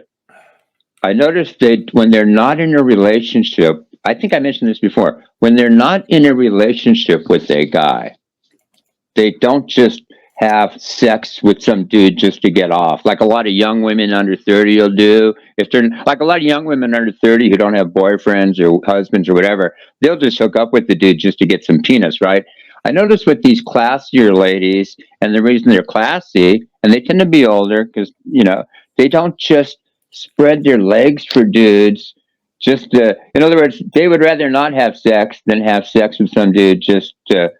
I notice that when they're not in a relationship, I think I mentioned this before, when they're not in a relationship with a guy, they don't just have sex with some dude just to get off, like a lot of young women under 30 will do. If they're like a lot of young women under 30 who don't have boyfriends or husbands or whatever, they'll just hook up with the dude just to get some penis, right? I notice with these classier ladies, and the reason they're classy, and they tend to be older because, they don't just spread their legs for dudes just to, in other words, they would rather not have sex than have sex with some dude just to,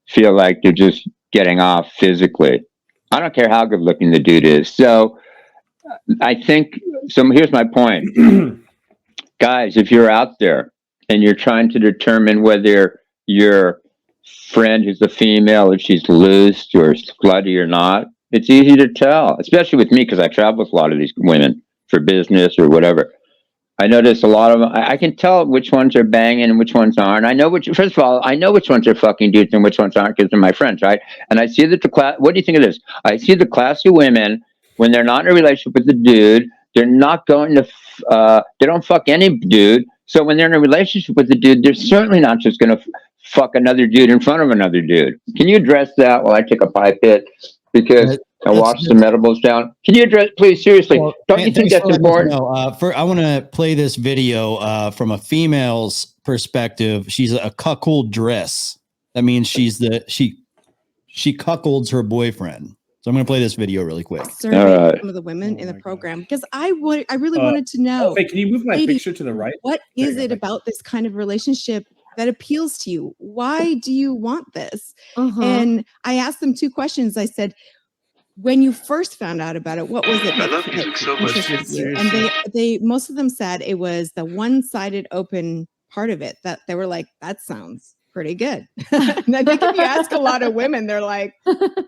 feel like they're just getting off physically. I don't care how good looking the dude is. So I think, here's my point. Guys, if you're out there and you're trying to determine whether your friend who's a female, if she's loose or slutty or not, it's easy to tell, especially with me, because I travel with a lot of these women for business or whatever. I notice a lot of them, I can tell which ones are banging and which ones aren't. First of all, I know which ones are fucking dudes and which ones aren't because they're my friends, right? And I see that what do you think of this? I see the classy women, when they're not in a relationship with the dude, they're not going to, they don't fuck any dude. So when they're in a relationship with the dude, they're certainly not just going to fuck another dude in front of another dude. Can you address that while I take a pipe hit? Because I wash the medibles down. Can you address, please, seriously? Well, don't you think that's important? No, I want to play this video from a female's perspective. She's a cuckold dress. That means she cuckolds her boyfriend. So I'm going to play this video really quick. Some of the women in the program, because I really wanted to know. Wait, can you move my picture to the right? What is it about this kind of relationship that appeals to you? Why do you want this? And I asked them 2 questions. I said, when you first found out about it, what was it that interested you? And they most of them said it was the one-sided open part of it, that they were like, that sounds pretty good. And I think if you ask a lot of women, they're like,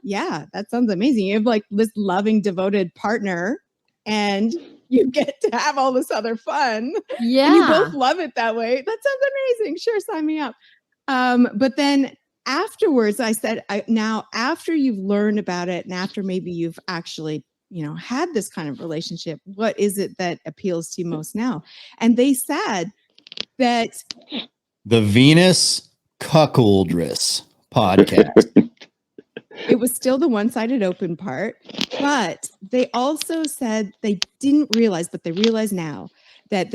yeah, that sounds amazing. You have like this loving, devoted partner and you get to have all this other fun. Yeah. And you both love it that way. That sounds amazing. Sure, sign me up. But then afterwards, I said, now after you've learned about it and after maybe you've actually, had this kind of relationship, what is it that appeals to you most now? And they said that the Venus Cuckoldress podcast. It was still the one-sided open part, but they also said they didn't realize, but they realize now that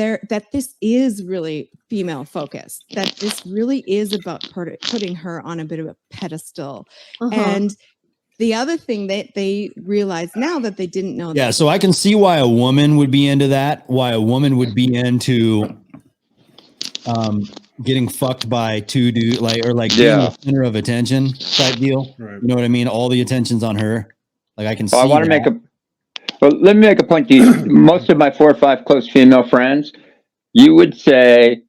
this is really female focused, that this really is about putting her on a bit of a pedestal. And the other thing that they realize now that they didn't know. Yeah, so I can see why a woman would be into that. Why a woman would be into getting fucked by two dudes, like being the center of attention type deal. Right. You know what I mean? All the attention's on her. Like I can see. I want to make let me make a point to you. Most of my 4 or 5 close female friends, you would say,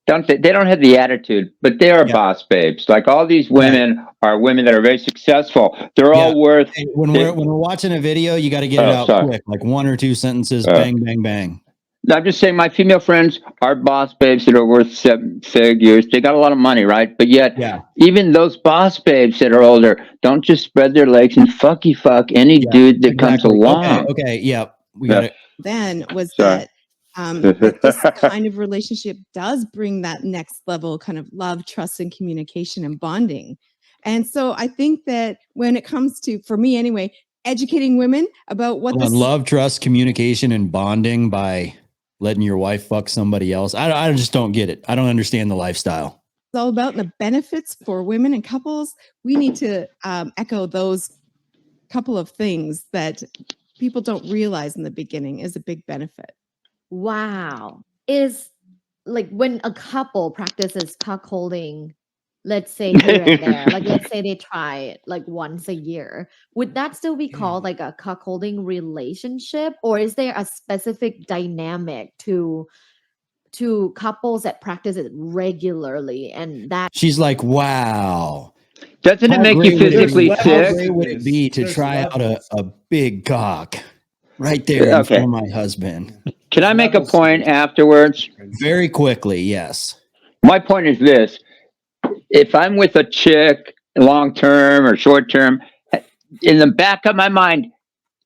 they don't have the attitude, but they are boss babes. Like all these women are women that are very successful. They're all worth. Hey, when we're watching a video, you got to get it out quick, like 1 or 2 sentences, bang, bang, bang. No, I'm just saying my female friends are boss babes that are worth 7 figures. They got a lot of money, right? But yet, even those boss babes that are older don't just spread their legs and fuck any dude that comes along. Okay, yeah. We got it. Then was that this kind of relationship does bring that next level kind of love, trust, and communication and bonding. And so I think that when it comes to, for me anyway, educating women about what this love, trust, communication, and bonding by letting your wife fuck somebody else. I just don't get it. I don't understand the lifestyle. It's all about the benefits for women and couples. We need to echo those couple of things that people don't realize in the beginning is a big benefit. Wow. Is like when a couple practices cuckolding, let's say here and there, like let's say they try it like once a year, would that still be called like a cuckolding relationship? Or is there a specific dynamic to couples that practice it regularly? And that she's like, wow. Doesn't it make you physically sick? How great would it be to try out a big cock right there in front of my husband? Can I make a point afterwards? Very quickly, yes. My point is this. If I'm with a chick long term or short term, in the back of my mind,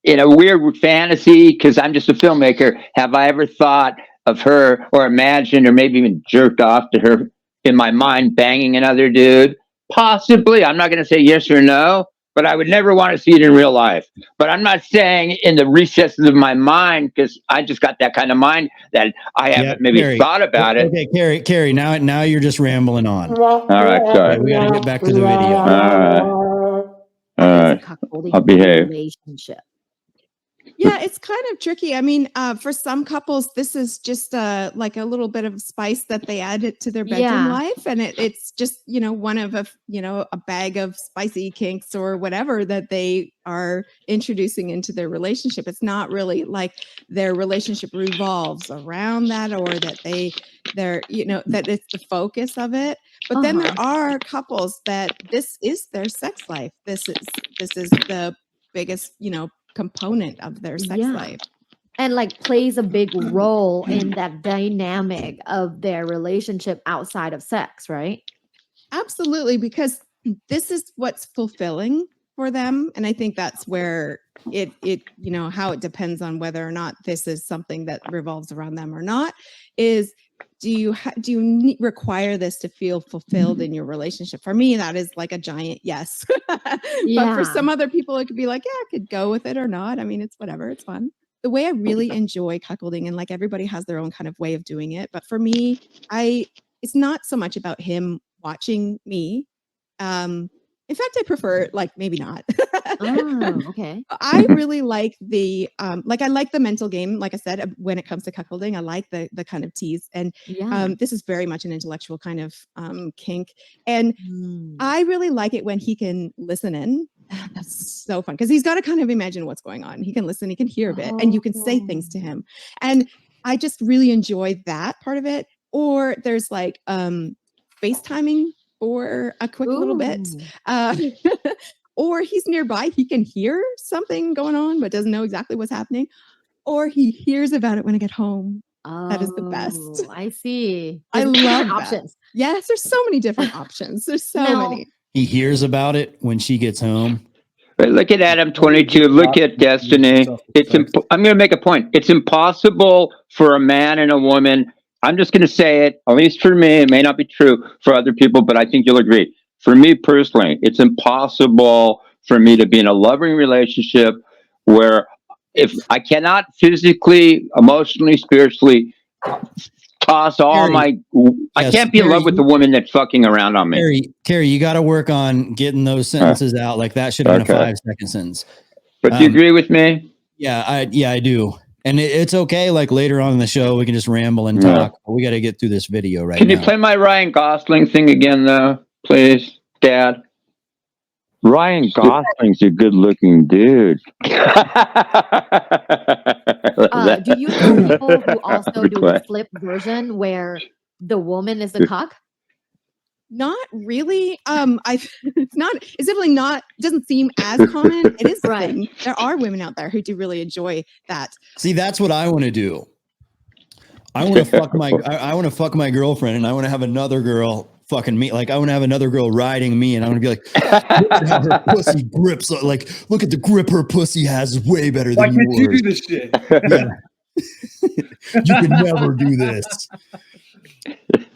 in a weird fantasy, because I'm just a filmmaker, have I ever thought of her or imagined or maybe even jerked off to her in my mind banging another dude? Possibly. I'm not going to say yes or no, but I would never want to see it in real life. But I'm not saying in the recesses of my mind, because I just got that kind of mind that I haven't maybe thought about it. Okay, Carrie, now you're just rambling on. All right, sorry. We got to get back to the video. All right. I'll behave. Relationship. Yeah, it's kind of tricky. I mean, for some couples, this is just like a little bit of spice that they add it to their bedroom life, and it's just one of a bag of spicy kinks or whatever that they are introducing into their relationship. It's not really like their relationship revolves around that, or that they're that it's the focus of it. But then there are couples that this is their sex life. This is the biggest component of their sex life, and like plays a big role in that dynamic of their relationship outside of sex, right? Absolutely, because this is what's fulfilling for them. And I think that's where it how it depends on whether or not this is something that revolves around them or not, is do you require this to feel fulfilled in your relationship? For me, that is like a giant yes. But for some other people, it could be like, yeah, I could go with it or not. I mean, it's whatever. It's fun. The way I really enjoy cuckolding, and like everybody has their own kind of way of doing it. But for me, it's not so much about him watching me. In fact, I prefer like maybe not. Okay. I really like the I like the mental game. Like I said, when it comes to cuckolding, I like the kind of tease, and this is very much an intellectual kind of kink. And I really like it when he can listen in. That's so fun because he's got to kind of imagine what's going on. He can listen, he can hear a bit, and you can say things to him. And I just really enjoy that part of it. Or there's like FaceTiming for a quick little bit. Or he's nearby, he can hear something going on, but doesn't know exactly what's happening. Or he hears about it when I get home. That is the best. I see. I love options. Yes, there's so many different options. There's so many. He hears about it when she gets home. But look at Adam 22. Look at Destiny. I'm going to make a point. It's impossible for a man and a woman. I'm just going to say it, at least for me. It may not be true for other people, but I think you'll agree. For me personally, it's impossible for me to be in a loving relationship where if I cannot physically, emotionally, spiritually toss all my. I yes, can't be in Carrie, love with the woman that's fucking around on me. Carrie, you got to work on getting those sentences out. Like that should have been a 5-second sentence. But do you agree with me? Yeah, I do. And it's okay. Like later on in the show, we can just ramble and talk. But we got to get through this video right Can now. you play my Ryan Gosling thing again, though, please, Dad? Ryan Gosling's a good-looking dude. Do you know people who also do the flip version where the woman is the cuck? Not really. It's definitely not, doesn't seem as common. It is right. thing. There are women out there who do really enjoy that. See, that's what I want to do. I want to fuck I want to fuck my girlfriend, and I want to have another girl fucking me. Like I want to have another girl riding me, and I want to be like, look at how her pussy grips. Like, look at the grip her pussy has is way better than yours. You do this shit. Yeah. You could never do this.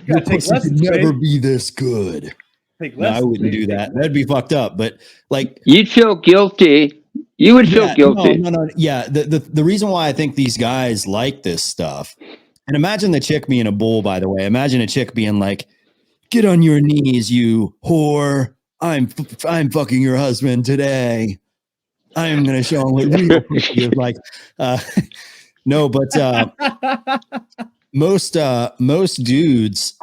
Your pussy could never be this good. No, I wouldn't do that. That'd be fucked up. But like, you'd feel guilty. You would feel guilty. No. Yeah. The reason why I think these guys like this stuff, and imagine the chick being a bull, by the way. Imagine a chick being like, get on your knees, you whore. I'm fucking your husband today. I am going to show him what real pussy is like. No, but most dudes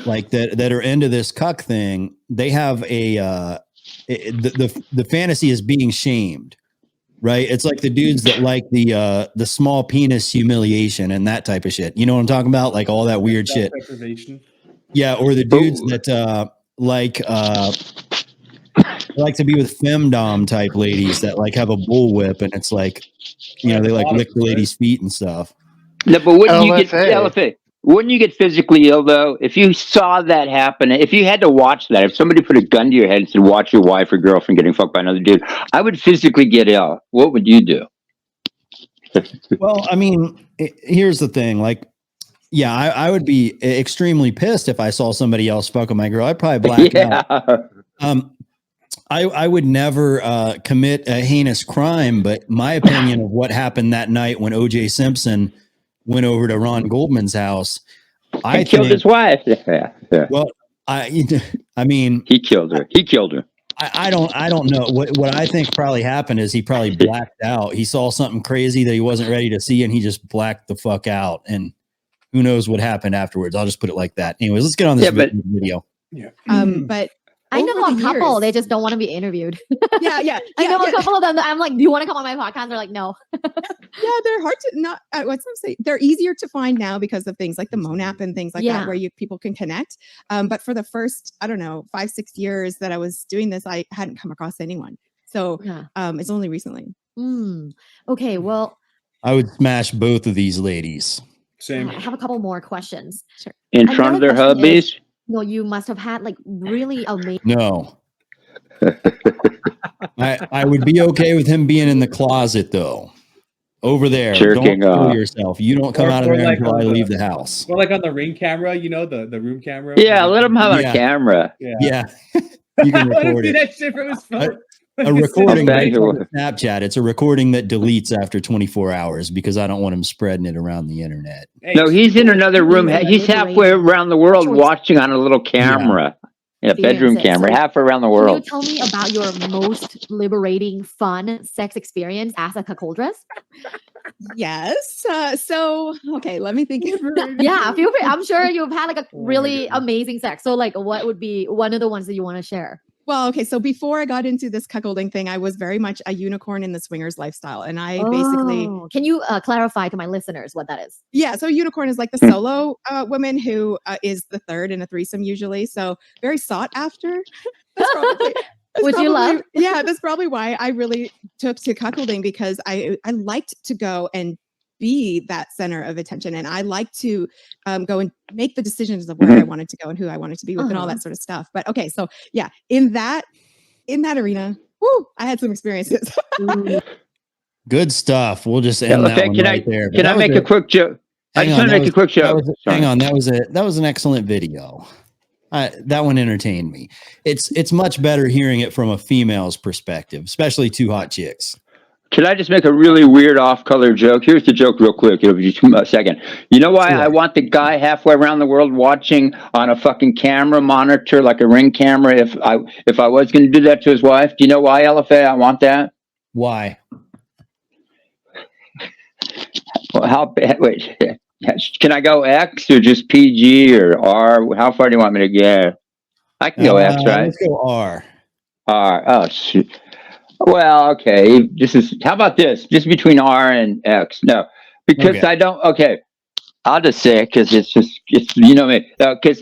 like that are into this cuck thing, they have the fantasy is being shamed, right? It's like the dudes that like the small penis humiliation and that type of shit. You know what I'm talking about? Like all that weird shit. Yeah, or the dudes that like to be with femdom type ladies that like have a bullwhip, and it's like, you know, they like lick the ladies' feet and stuff. No, but wouldn't you get physically ill though if you saw that happen? If you had to watch that, if somebody put a gun to your head and said, "Watch your wife or girlfriend getting fucked by another dude," I would physically get ill. What would you do? Well, I mean, here's the thing. Like, yeah, I would be extremely pissed if I saw somebody else fucking my girl. I'd probably black out. I would never commit a heinous crime, but my opinion of what happened that night when O.J. Simpson went over to Ron Goldman's house, I killed his wife. Yeah. Well, I mean, he killed her. I don't know what I think probably happened is he probably blacked out. He saw something crazy that he wasn't ready to see, and he just blacked the fuck out. And who knows what happened afterwards? I'll just put it like that. Anyways, let's get on this video. Yeah. But I know a couple, they just don't want to be interviewed. Yeah. I know a couple of them that I'm like, do you want to come on my podcast? They're like, no. Yeah, they're hard to not. What's I'm saying? They're easier to find now because of things like the Moan app and things like that, where people can connect. But for the first, 5-6 years that I was doing this, I hadn't come across anyone. So it's only recently. Okay, well, I would smash both of these ladies. Same. I have a couple more questions. Sure. In front of their hubbies? No, you must have had like really amazing. No. I would be okay with him being in the closet though. Over there. Jerking don't off. Kill yourself. You don't come out of there until I leave the house. Or like on the Ring camera, you know, the room camera. Yeah, let him have a camera. Yeah. You can record it. That shit was fun. A recording on Snapchat. It's a recording that deletes after 24 hours because I don't want him spreading it around the internet. No, he's in another room. He's halfway around the world watching on a little camera. Yeah, bedroom camera, halfway around the world. Can you tell me about your most liberating, fun sex experience as a cuckoldress? Yes. Okay, let me think. Yeah, feel free. I'm sure you've had like a really amazing sex. So like, what would be one of the ones that you want to share? Well, okay. So before I got into this cuckolding thing, I was very much a unicorn in the swingers lifestyle. And I basically... Can you clarify to my listeners what that is? Yeah. So a unicorn is like the solo woman who is the third in a threesome usually. So very sought after. Would you love? Yeah, that's probably why I really took to cuckolding, because I liked to go and be that center of attention, and I like to go and make the decisions of where I wanted to go and who I wanted to be with and all that sort of stuff. But okay, so yeah, in that arena, I had some experiences. Good stuff. We'll just end that one right there. Can I make a quick joke? I just want to make a quick joke. Hang on, that was an excellent video. That one entertained me. It's much better hearing it from a female's perspective, especially two hot chicks. Can I just make a really weird off-color joke? Here's the joke real quick. It'll be just a second. You know why I want the guy halfway around the world watching on a fucking camera monitor, like a Ring camera, if I was going to do that to his wife? Do you know why, LFA, I want that? Why? Well, how bad? Wait, can I go X or just PG or R? How far do you want me to get? I can go X, right? Let's go R. R. Oh, shit. Well, okay. How about this? Just between R and X. No, because Okay. I don't. Okay. I'll just say it because it's you know me. Because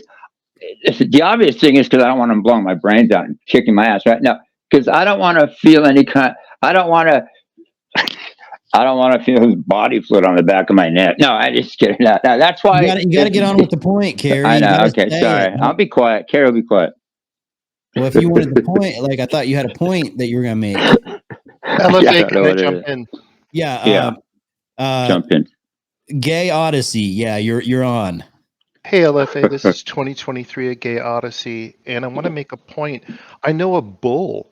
the obvious thing is because I don't want him blowing my brains out and kicking my ass right now. Because I don't want to feel any kind. I don't want to feel his body fluid on the back of my neck. No, I just kidding. No, that's why You got to get on with the point, Carrie. I You know. gotta Okay, say sorry. it. I'll be quiet. Carrie will be quiet. Well, if you wanted the point, like I thought you had a point that you were going to make. LFA, can I jump in? Yeah. Jump in. Gay Odyssey. Yeah, you're on. Hey, LFA, this is 2023 A Gay Odyssey, and I want to make a point. I know a bull.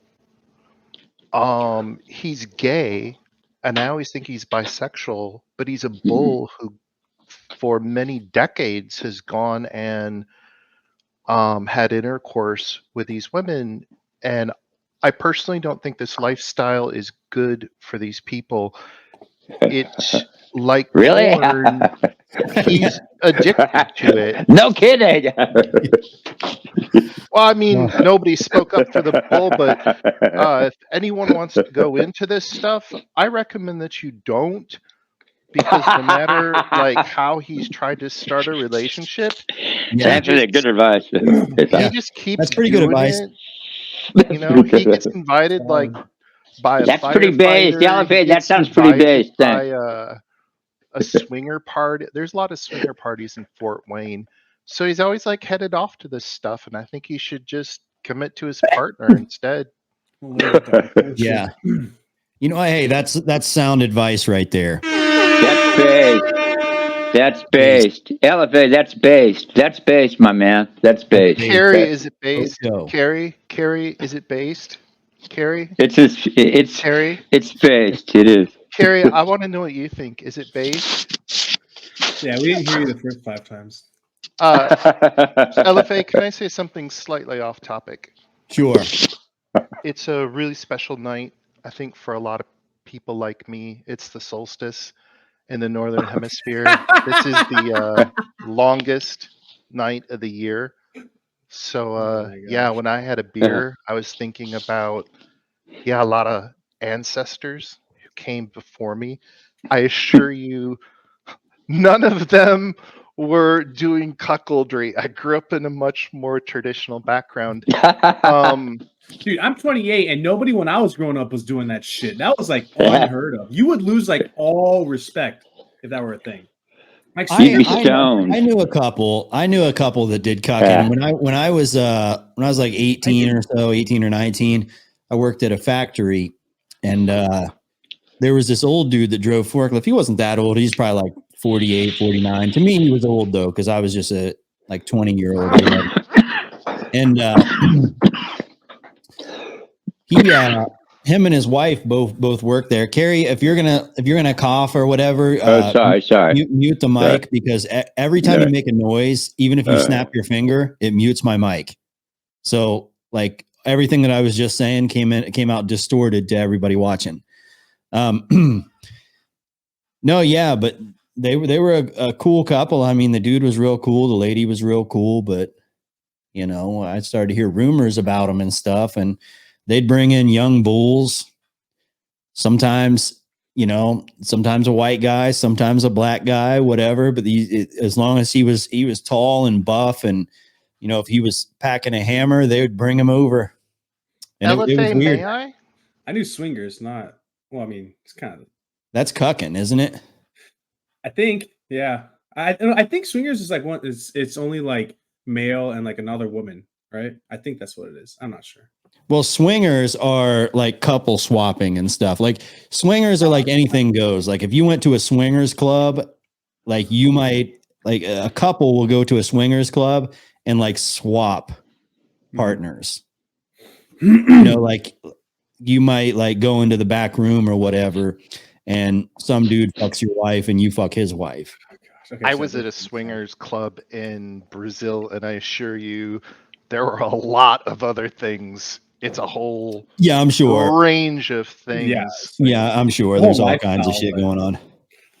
He's gay, and I always think he's bisexual, but he's a bull who, for many decades, has gone and had intercourse with these women. And I personally don't think this lifestyle is good for these people. It's like Really? porn. He's addicted to it. No kidding. Well, I mean, nobody spoke up for the bull, but if anyone wants to go into this stuff, I recommend that you don't, because no matter like how he's tried to start a relationship, That's really good advice. he just keeps That's pretty good doing advice. it. You know, he gets invited like by a That's pretty based. firefighter, LFA, he that gets sounds pretty invited based. by Thanks. a swinger party. There's a lot of swinger parties in Fort Wayne, so he's always like headed off to this stuff, and I think he should just commit to his partner instead. Yeah. You know, hey, that's sound advice right there. That's based. That's based. LFA, that's based. That's based, my man. That's based. Carrie, is it based? Go. Carrie, is it based? Carrie, It's Carrie, it's based. It is. Carrie, I want to know what you think. Is it based? Yeah, we didn't hear you the first 5 times. LFA, can I say something slightly off topic? Sure. It's a really special night, I think, for a lot of people like me. It's the solstice in the Northern Hemisphere. This is the longest night of the year. So, yeah, when I had a beer, I was thinking about, a lot of ancestors who came before me. I assure you, none of them were doing cuckoldry. I grew up in a much more traditional background. Dude, I'm 28, and nobody when I was growing up was doing that shit. That was like unheard of. You would lose like all respect if that were a thing. Like, I knew a couple. I knew a couple that did cucking. When I was like 18 or so, 18 or 19, I worked at a factory, and there was this old dude that drove forklift. He wasn't that old. He's probably like 48, 49. To me, he was old though, because I was just a like 20-year-old. And him and his wife both work there. Carrie, if you're gonna cough or whatever, sorry. Mute the mic, because every time you make a noise, even if you snap your finger, it mutes my mic. So like everything that I was just saying came out distorted to everybody watching. No, yeah, but they were a cool couple. I mean, the dude was real cool, the lady was real cool, but you know, I started to hear rumors about them and stuff, and they'd bring in young bulls. Sometimes a white guy, sometimes a black guy, whatever. But as long as he was tall and buff, and you know, if he was packing a hammer, they would bring him over. And it was weird. May I? I knew swingers, not. Well, I mean, it's kind of. That's cucking, isn't it? I think, yeah. I think swingers is like one. It's only like male and like another woman, right? I think that's what it is. I'm not sure. Well, swingers are like couple swapping and stuff. Like swingers are like anything goes. Like if you went to a swingers club, like you might, like a couple will go to a swingers club and like swap partners. You know, like you might like go into the back room or whatever, and some dude fucks your wife and you fuck his wife. Okay, I so was this- at a swingers club in Brazil, and I assure you, there were a lot of other things. It's a whole Yeah, I'm sure. range of things. Yeah, it's like Yeah, I'm sure. the There's whole all kinds of lifestyle, shit but- going on.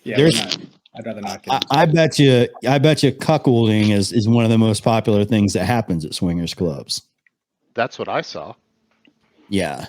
Yeah, There's, I'd rather not get. I bet you cuckolding is one of the most popular things that happens at swingers clubs. That's what I saw. Yeah.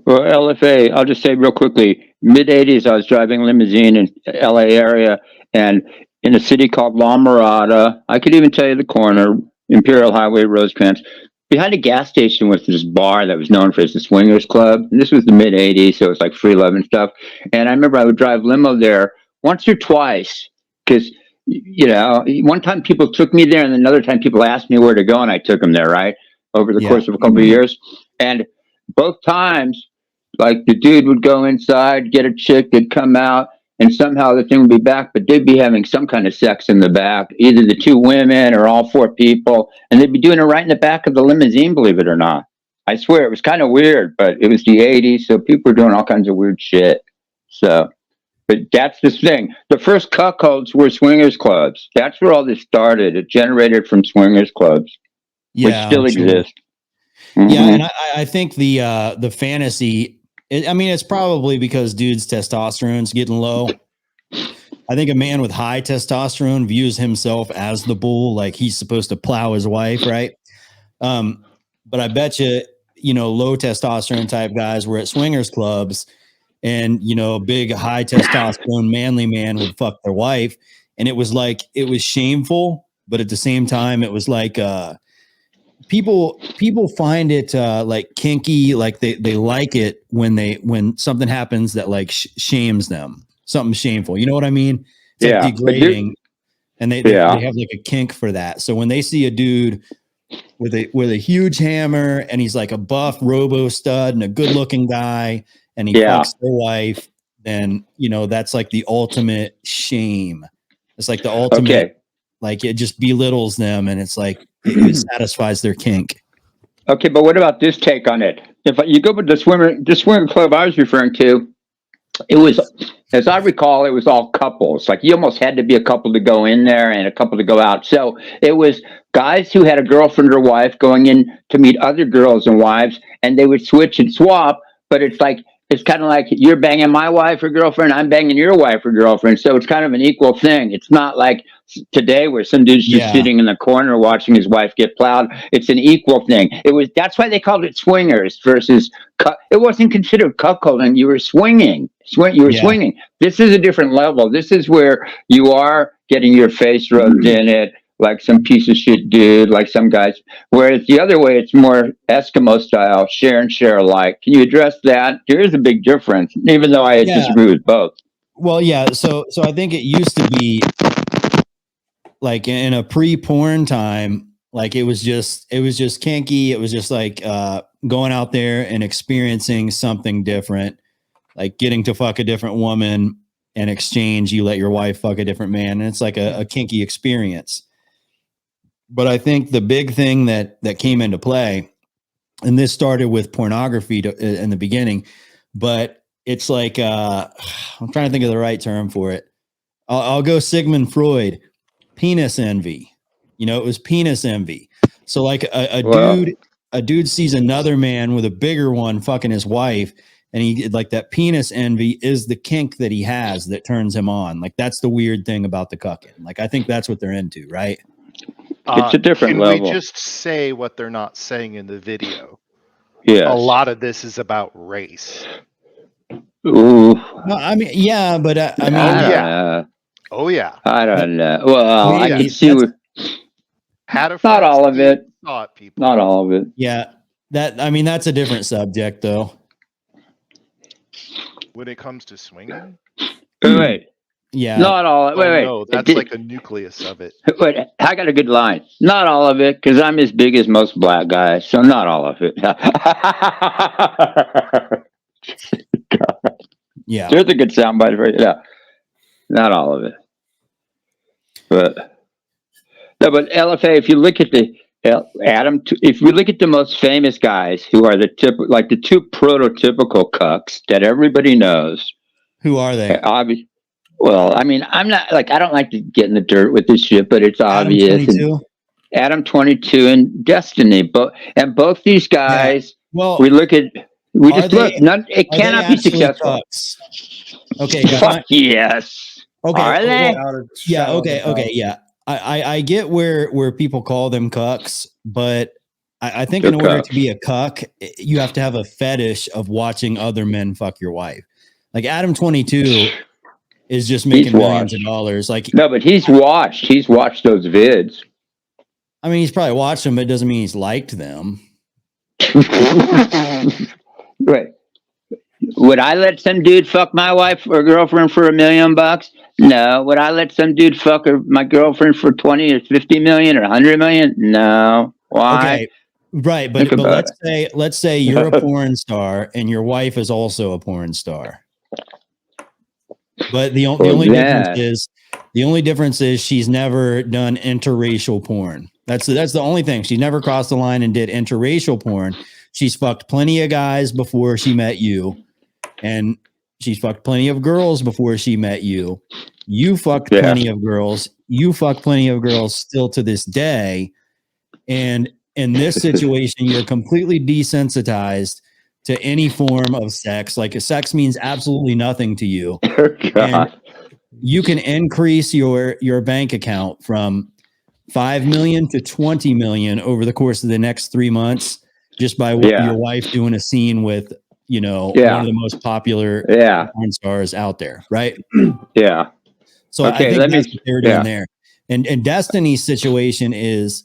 Well, LFA, I'll just say real quickly, mid-'80s, I was driving limousine in LA area and in a city called La Mirada. I could even tell you the corner, Imperial Highway, Rosecrans. Behind a gas station was this bar that was known for as the Swingers Club. And this was the mid-'80s, so it was like free love and stuff. And I remember I would drive limo there once or twice because, you know, one time people took me there and another time people asked me where to go and I took them there, right? Over the course of a couple of years. And both times, like the dude would go inside, get a chick, they'd come out, and somehow the thing would be back, but they'd be having some kind of sex in the back, either the two women or all four people, and they'd be doing it right in the back of the limousine, believe it or not. I swear, it was kind of weird, but it was the 80s, so people were doing all kinds of weird shit. So, but that's the thing. The first cuckolds were swingers clubs. That's where all this started. It generated from swingers clubs, which still exist. Yeah, and I think the fantasy. I mean, it's probably because dude's testosterone's getting low. I think a man with high testosterone views himself as the bull, like he's supposed to plow his wife, right? But I bet you, low testosterone type guys were at swingers clubs, and a big high testosterone manly man would fuck their wife, and it was shameful, but at the same time, it was like people find it like kinky, like they like it when something happens that like shames them, something shameful. You know what I mean? It's like degrading, and they have like a kink for that. So when they see a dude with a huge hammer and he's like a buff robo stud and a good looking guy and he fucks their wife, then that's like the ultimate shame. It's like the ultimate, like it just belittles them, and it's like it satisfies their kink. Okay, but what about this take on it? If you go to the swinger club I was referring to, it was, as I recall, it was all couples. Like you almost had to be a couple to go in there and a couple to go out. So it was guys who had a girlfriend or wife going in to meet other girls and wives, and they would switch and swap. But it's kind of like you're banging my wife or girlfriend, I'm banging your wife or girlfriend. So it's kind of an equal thing. It's not like today where some dude's just sitting in the corner watching his wife get plowed. It's an equal thing. That's why they called it swingers versus it wasn't considered cuckolding. You were swinging. You were swinging. This is a different level. This is where you are getting your face rubbed in it like some piece of shit dude, like some guys. Whereas the other way, it's more Eskimo style, share and share alike. Can you address that? There is a big difference, even though I disagree with both. Well, yeah. So I think it used to be like in a pre-porn time, like it was just kinky. It was just like going out there and experiencing something different, like getting to fuck a different woman in exchange. You let your wife fuck a different man, and it's like a kinky experience. But I think the big thing that came into play, and this started with pornography in the beginning, but it's like I'm trying to think of the right term for it. I'll go Sigmund Freud, penis envy. It was penis envy. So like a dude sees another man with a bigger one fucking his wife, and he like that penis envy is the kink that he has that turns him on. Like that's the weird thing about the cucking. Like I think that's what they're into, right? It's a different level. Can we just say what they're not saying in the video? Yeah. A lot of this is about race. Ooh. No, I mean, yeah, but I mean, oh yeah. I don't know. Well, I can see not all of it. People. Not all of it. Yeah, that's a different subject, though. When it comes to swinging, wait. Yeah. Not all. Wait. No, that's like a nucleus of it. Wait, I got a good line. Not all of it, because I'm as big as most black guys, so not all of it. Yeah. There's a good soundbite for it. Yeah. Not all of it. But LFA, if you look at Adam, if we look at the most famous guys who are the two prototypical cucks that everybody knows. Who are they? Well, I mean, I'm not I don't like to get in the dirt with this shit, but it's obvious. Adam 22 and Destiny, both these guys. Yeah. Well, it cannot be successful. Cucks? Okay, fuck yes. Okay, are they? Yeah. Okay. Yeah. I get where people call them cucks, but I think in order to be a cuck, you have to have a fetish of watching other men fuck your wife. Like Adam 22 is just making millions of dollars. No, but he's watched those vids. I mean, he's probably watched them, but it doesn't mean he's liked them. Right. Would I let some dude fuck my wife or girlfriend for $1 million? No. Would I let some dude fuck my girlfriend for 20 or 50 million or 100 million? No. Why? Okay. Right, but let's say you're a porn star and your wife is also a porn star. But the only difference is she's never done interracial porn. That's the only thing. She's never crossed the line and did interracial porn. She's fucked plenty of guys before she met you, and she's fucked plenty of girls before she met you. You fucked plenty of girls. You fuck plenty of girls still to this day. And in this situation, you're completely desensitized to any form of sex. Like sex means absolutely nothing to you. And you can increase your bank account from 5 million to 20 million over the course of the next 3 months just by your wife doing a scene with, one of the most popular porn stars out there. Right. Yeah. So I think that's what they're doing there. And Destiny's situation is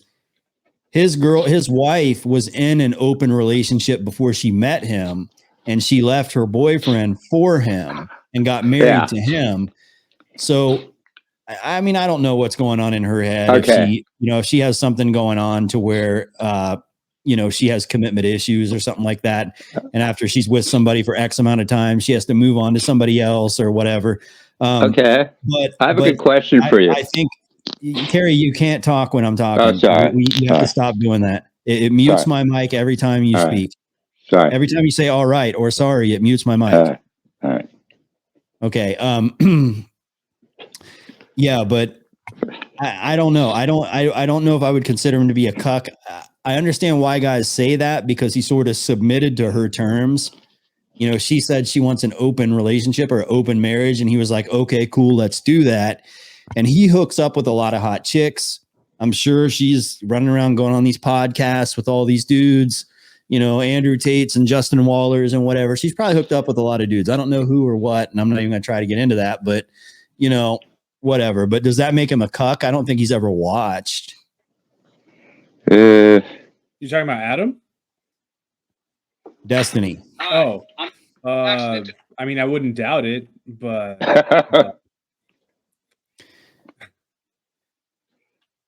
his wife was in an open relationship before she met him, and she left her boyfriend for him and got married to him. So, I mean, I don't know what's going on in her head. Okay. If she has something going on to where, she has commitment issues or something like that. And after she's with somebody for X amount of time, she has to move on to somebody else or whatever. Okay. But I have a good question for you. I think, Terry, you can't talk when I'm talking. Oh, sorry. You have to stop doing that. It mutes my mic every time you speak. Sorry. Every time you say "all right" or "sorry," it mutes my mic. All right. Okay. Yeah, but I don't know. I don't know if I would consider him to be a cuck. I understand why guys say that because he sort of submitted to her terms. She said she wants an open relationship or open marriage, and he was like, "Okay, cool, let's do that." And he hooks up with a lot of hot chicks. I'm sure she's running around going on these podcasts with all these dudes, Andrew Tates and Justin Wallers and whatever. She's probably hooked up with a lot of dudes. I don't know who or what, and I'm not even going to try to get into that, but, whatever. But does that make him a cuck? I don't think he's ever watched. You talking about Adam? Destiny. Oh. I mean, I wouldn't doubt it, but...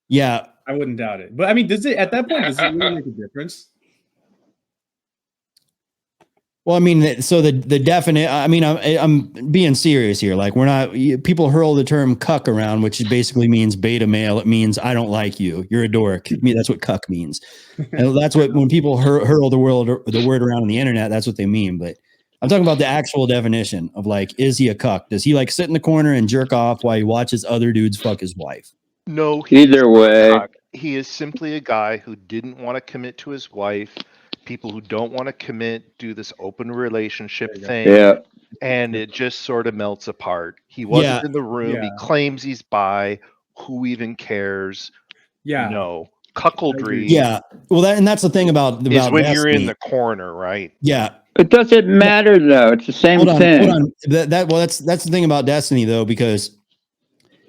Yeah, I wouldn't doubt it. But I mean, does it really make a difference? Well, I mean, so the definite. I mean, I'm being serious here. Like, we're not. People hurl the term "cuck" around, which basically means beta male. It means I don't like you. You're a dork. I mean, that's what cuck means. And that's what when people hurl the word around on the internet, that's what they mean. But I'm talking about the actual definition of is he a cuck? Does he sit in the corner and jerk off while he watches other dudes fuck his wife? No. Either way. He is simply a guy who didn't want to commit to his wife. People who don't want to commit do this open relationship thing. Yeah. And it just sort of melts apart. He wasn't in the room. Yeah. He claims he's bi. Who even cares? Yeah. No. Cuckoldry. Yeah. Well, that's the thing about is when you're in the corner, right? Yeah. It doesn't matter though. It's the same thing. Hold on. That's the thing about Destiny though, because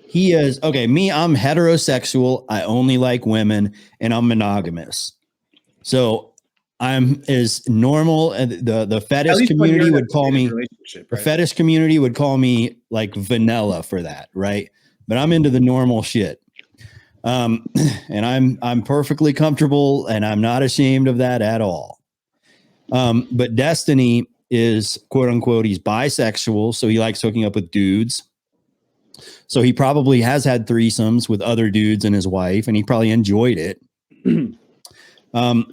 he is okay. Me, I'm heterosexual. I only like women, and I'm monogamous. So I'm as normal. The fetish community would call me. Right? The fetish community would call me vanilla for that, right? But I'm into the normal shit, and I'm perfectly comfortable, and I'm not ashamed of that at all. But Destiny is quote unquote he's bisexual, so he likes hooking up with dudes. So he probably has had threesomes with other dudes and his wife, and he probably enjoyed it.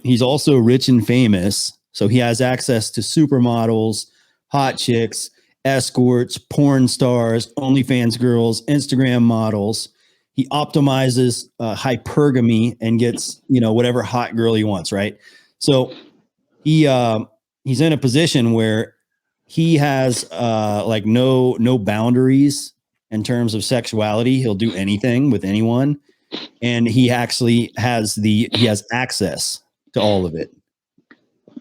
He's also rich and famous. So he has access to supermodels, hot chicks, escorts, porn stars, OnlyFans girls, Instagram models. He optimizes hypergamy and gets, whatever hot girl he wants, right? So he's in a position where he has like no boundaries in terms of sexuality. He'll do anything with anyone, and he actually has access to all of it.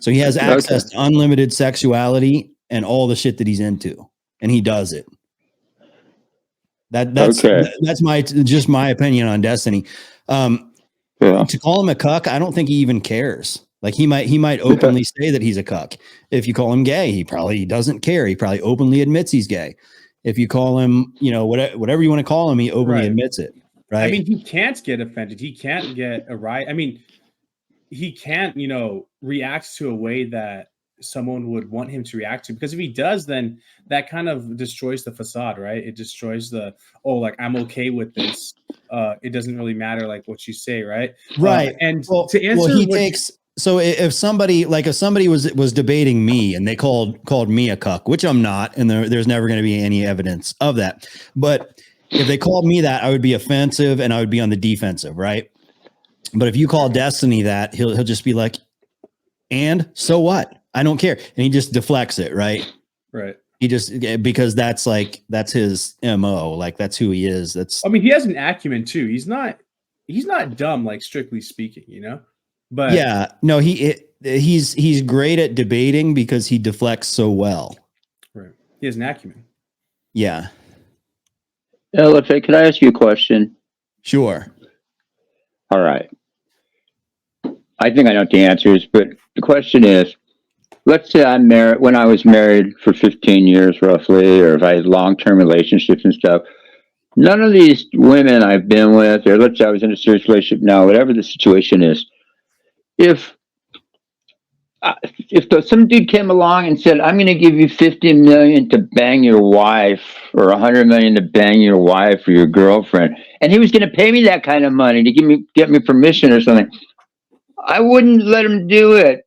So he has access to unlimited sexuality and all the shit that he's into, and he does it. That's just my opinion on Destiny. To call him a cuck, I don't think he even cares. Like he might openly say that he's a cuck. If you call him gay, he probably doesn't care. He probably openly admits he's gay. If you call him, whatever you want to call him, he openly admits it. Right. I mean, he can't get offended. He can't get a riot. I mean, he can't, react to a way that someone would want him to react to, because if he does, then that kind of destroys the facade, right? It destroys I'm okay with this. It doesn't really matter like what you say, right? Right. And to answer so if somebody was debating me and they called me a cuck, which I'm not, and there's never going to be any evidence of that. But if they called me that, I would be offensive and I would be on the defensive, right? But if you call Destiny that, he'll just be like, and so what? I don't care. And he just deflects it, right? Right. He just, because that's his MO. Like that's who he is. He has an acumen too. He's not dumb, like strictly speaking, But yeah, no, he's great at debating because he deflects so well. Right. He has an acumen. Yeah. LFA, could I ask you a question? Sure. All right. I think I know what the answer is, but the question is, let's say I'm married, when I was married for 15 years roughly, or if I had long-term relationships and stuff, none of these women I've been with, or let's say I was in a serious relationship now, whatever the situation is, if some dude came along and said, I'm going to give you 50 million to bang your wife, or 100 million to bang your wife or your girlfriend, and he was going to pay me that kind of money to get me permission or something, I wouldn't let him do it.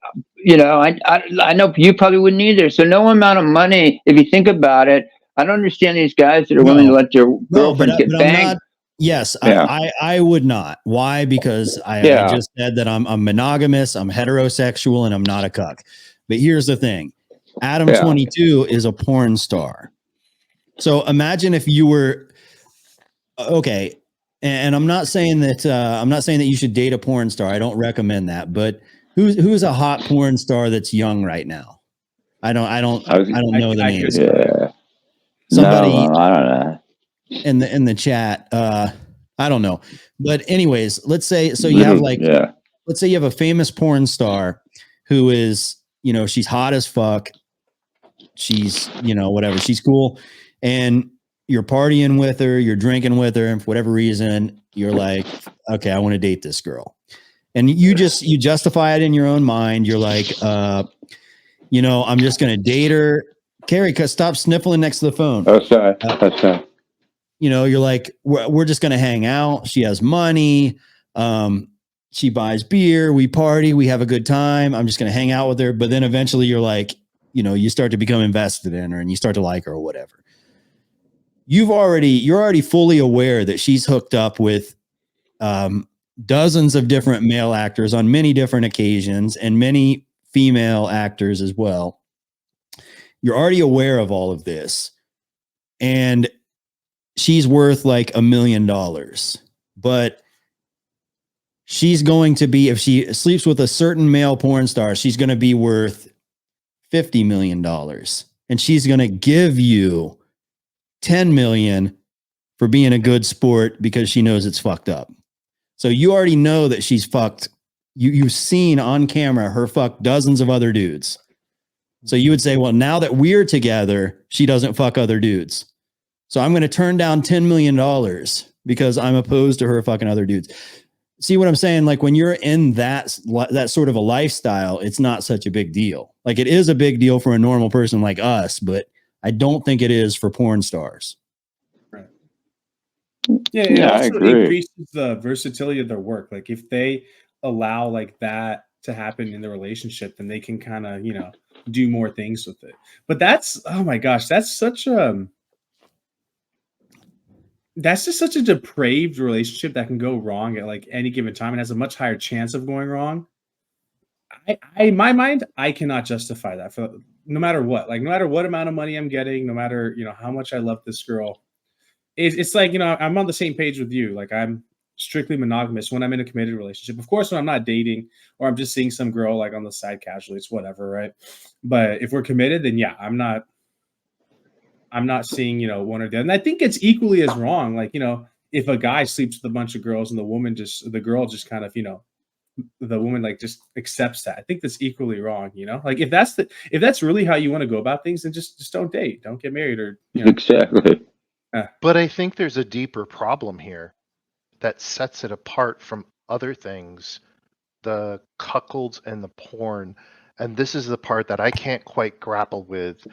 I know you probably wouldn't either. So no amount of money, if you think about it, I don't understand these guys that are willing to let their girlfriends get banged. Yes, yeah. I would not. Why? Because I just said that I'm monogamous, I'm heterosexual, and I'm not a cuck. But here's the thing. Adam 22 is a porn star. So imagine if you were okay. And I'm not saying that you should date a porn star. I don't recommend that. But who's a hot porn star that's young right now? I don't know the names. Yeah. Somebody I don't know. In the chat. I don't know. But anyways, let's say you have let's say you have a famous porn star who is, she's hot as fuck. She's, whatever, she's cool. And you're partying with her, you're drinking with her, and for whatever reason, you're like, okay, I want to date this girl. And you justify it in your own mind. You're like, I'm just going to date her. Carrie, stop sniffling next to the phone. Oh, sorry. That's sorry. You're like, we're just going to hang out. She has money. She buys beer. We party. We have a good time. I'm just going to hang out with her. But then eventually you're like, you start to become invested in her and you start to like her or whatever. You're already fully aware that she's hooked up with dozens of different male actors on many different occasions and many female actors as well. You're already aware of all of this. And she's worth like $1 million, but she's going to be, if she sleeps with a certain male porn star, she's going to be worth $50 million. And she's going to give you 10 million for being a good sport because she knows it's fucked up. So you already know that she's fucked. You've seen on camera her fuck dozens of other dudes. So you would say, well, now that we're together, she doesn't fuck other dudes. So I'm going to turn down $10 million because I'm opposed to her fucking other dudes. See what I'm saying? Like when you're in that sort of a lifestyle, it's not such a big deal. Like it is a big deal for a normal person like us, but I don't think it is for porn stars. Right. Yeah, it also increases the versatility of their work. Like if they allow like that to happen in the relationship, then they can kind of, do more things with it. But that's, oh my gosh, that's just such a depraved relationship that can go wrong at like any given time and has a much higher chance of going wrong. In my mind, I cannot justify that for no matter what. Like no matter what amount of money I'm getting, no matter how much I love this girl, it's like I'm on the same page with you. Like I'm strictly monogamous when I'm in a committed relationship. Of course, when I'm not dating or I'm just seeing some girl like on the side casually, it's whatever, right? But if we're committed, then yeah, I'm not seeing one or the other. And I think it's equally as wrong. Like if a guy sleeps with a bunch of girls and the girl just kind of the woman like just accepts that. I think that's equally wrong. Like if that's really how you want to go about things, then just don't date, don't get married, or Exactly. But I think there's a deeper problem here that sets it apart from other things, the cuckolds and the porn. And this is the part that I can't quite grapple with.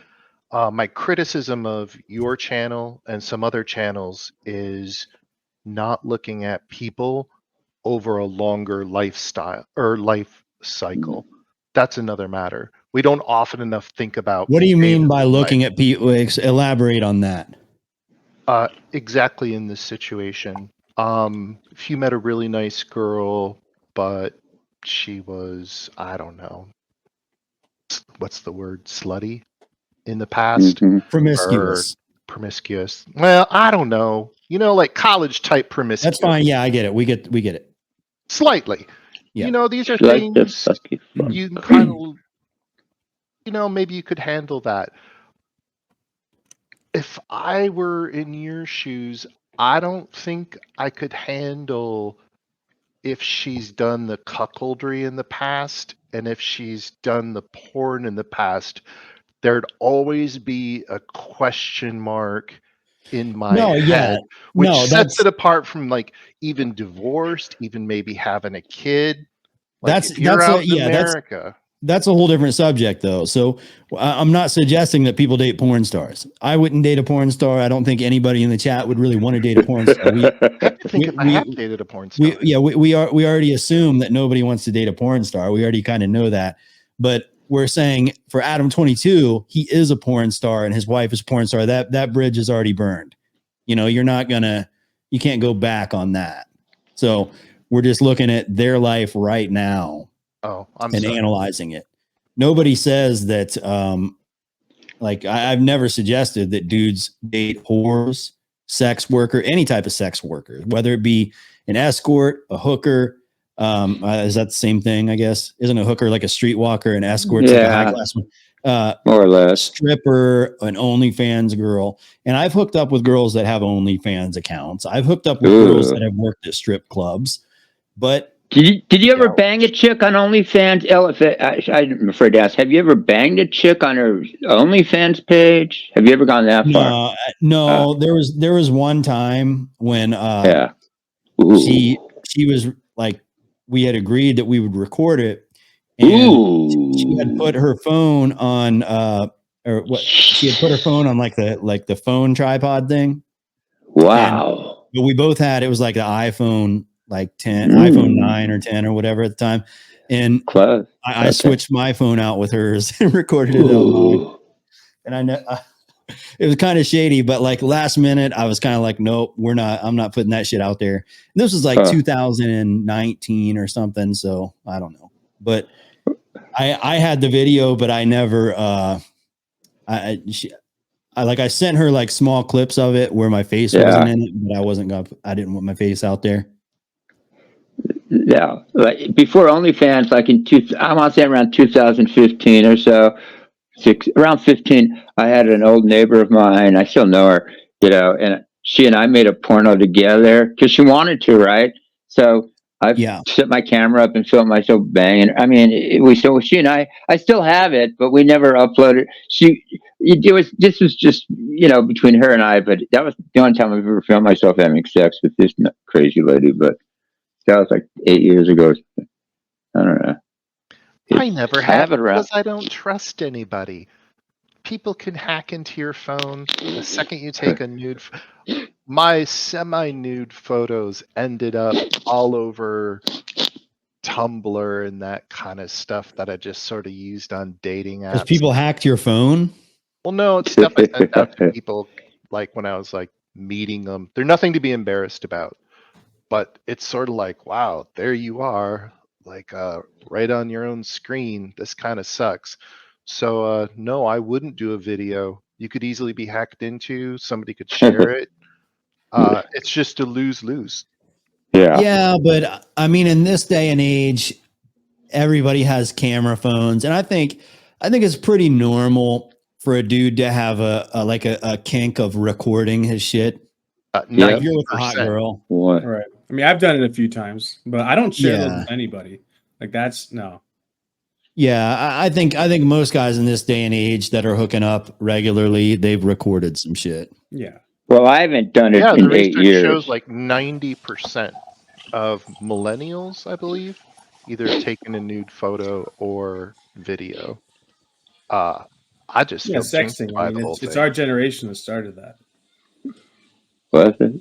My criticism of your channel and some other channels is not looking at people over a longer lifestyle or life cycle. That's another matter. We don't often enough think about. What do you mean by looking at people? Elaborate on that. Exactly in this situation. If you met a really nice girl, but she was, I don't know, what's the word, slutty in the past? Promiscuous. Promiscuous. Well, I don't know. Like college type promiscuous. That's fine. Yeah, I get it. We get it. Slightly. Yeah. These are things you can kind of, maybe you could handle that. If I were in your shoes, I don't think I could handle if she's done the cuckoldry in the past and if she's done the porn in the past. There'd always be a question mark in my head, which sets it apart from like even divorced, even maybe having a kid. Like if you're out in America. That's a whole different subject, though. So I'm not suggesting that people date porn stars. I wouldn't date a porn star. I don't think anybody in the chat would really want to date a porn star. I have dated a porn star. We already assume that nobody wants to date a porn star. We already kind of know that. But we're saying for Adam 22, he is a porn star and his wife is a porn star. That bridge is already burned. You can't go back on that. So we're just looking at their life right now. Analyzing it. Nobody says that, I've never suggested that dudes date whores, sex worker, any type of sex worker, whether it be an escort, a hooker. Is that the same thing, I guess? Isn't a hooker like a streetwalker, an escort's like a high class one? More or less. Stripper, an OnlyFans girl. And I've hooked up with girls that have OnlyFans accounts. I've hooked up with girls that have worked at strip clubs. But did you ever bang a chick on OnlyFans? I'm afraid to ask. Have you ever banged a chick on her OnlyFans page? Have you ever gone that far? No. There was one time when she was like, we had agreed that we would record it, and she had put her phone on she had put her phone on like the phone tripod thing. Wow. But we both had, it was like the iPhone like 10, iPhone 9 or 10 or whatever at the time. And I switched my phone out with hers and recorded it on mine. And I know it was kind of shady, but like last minute, I was kind of like, nope, I'm not putting that shit out there. And this was like 2019 or something. So I don't know, but I had the video, but I never, I sent her like small clips of it where my face wasn't in it, but I didn't want my face out there. Yeah, like before OnlyFans, like I want to say around 2015 or so, around 15, I had an old neighbor of mine. I still know her, and she and I made a porno together because she wanted to, right? So I set my camera up and filmed myself banging. I mean, she and I still have it, but we never uploaded. This was just between her and I, but that was the only time I've ever filmed myself having sex with this crazy lady. But that was like 8 years ago. I don't know. I never have it because I don't trust anybody. People can hack into your phone the second you take a nude. My semi-nude photos ended up all over Tumblr and that kind of stuff that I just sort of used on dating Because apps. people hacked your phone. Well, no, it's stuff I sent out to people like when I was like meeting them. They're nothing to be embarrassed about, but it's sort of like, wow, there you are, like right on your own screen. This kind of sucks. So no, I wouldn't do a video. You could easily be hacked into. Somebody could share it. It's just a lose-lose. Yeah, but I mean, in this day and age, everybody has camera phones, and I think it's pretty normal for a dude to have a kink of recording his shit. If you're with a hot girl, Right. I mean, I've done it a few times, but I don't share those Yeah. with anybody. Like that's no. yeah, I think most guys in this day and age that are hooking up regularly, they've recorded some shit. Yeah. Well, I haven't done it Yeah, the in 8 research years. shows like 90% of millennials, I believe, either taken a nude photo or video. I just Yeah, feel jinxed sexting. by I mean, the whole it's thing. our generation that started that. Was it?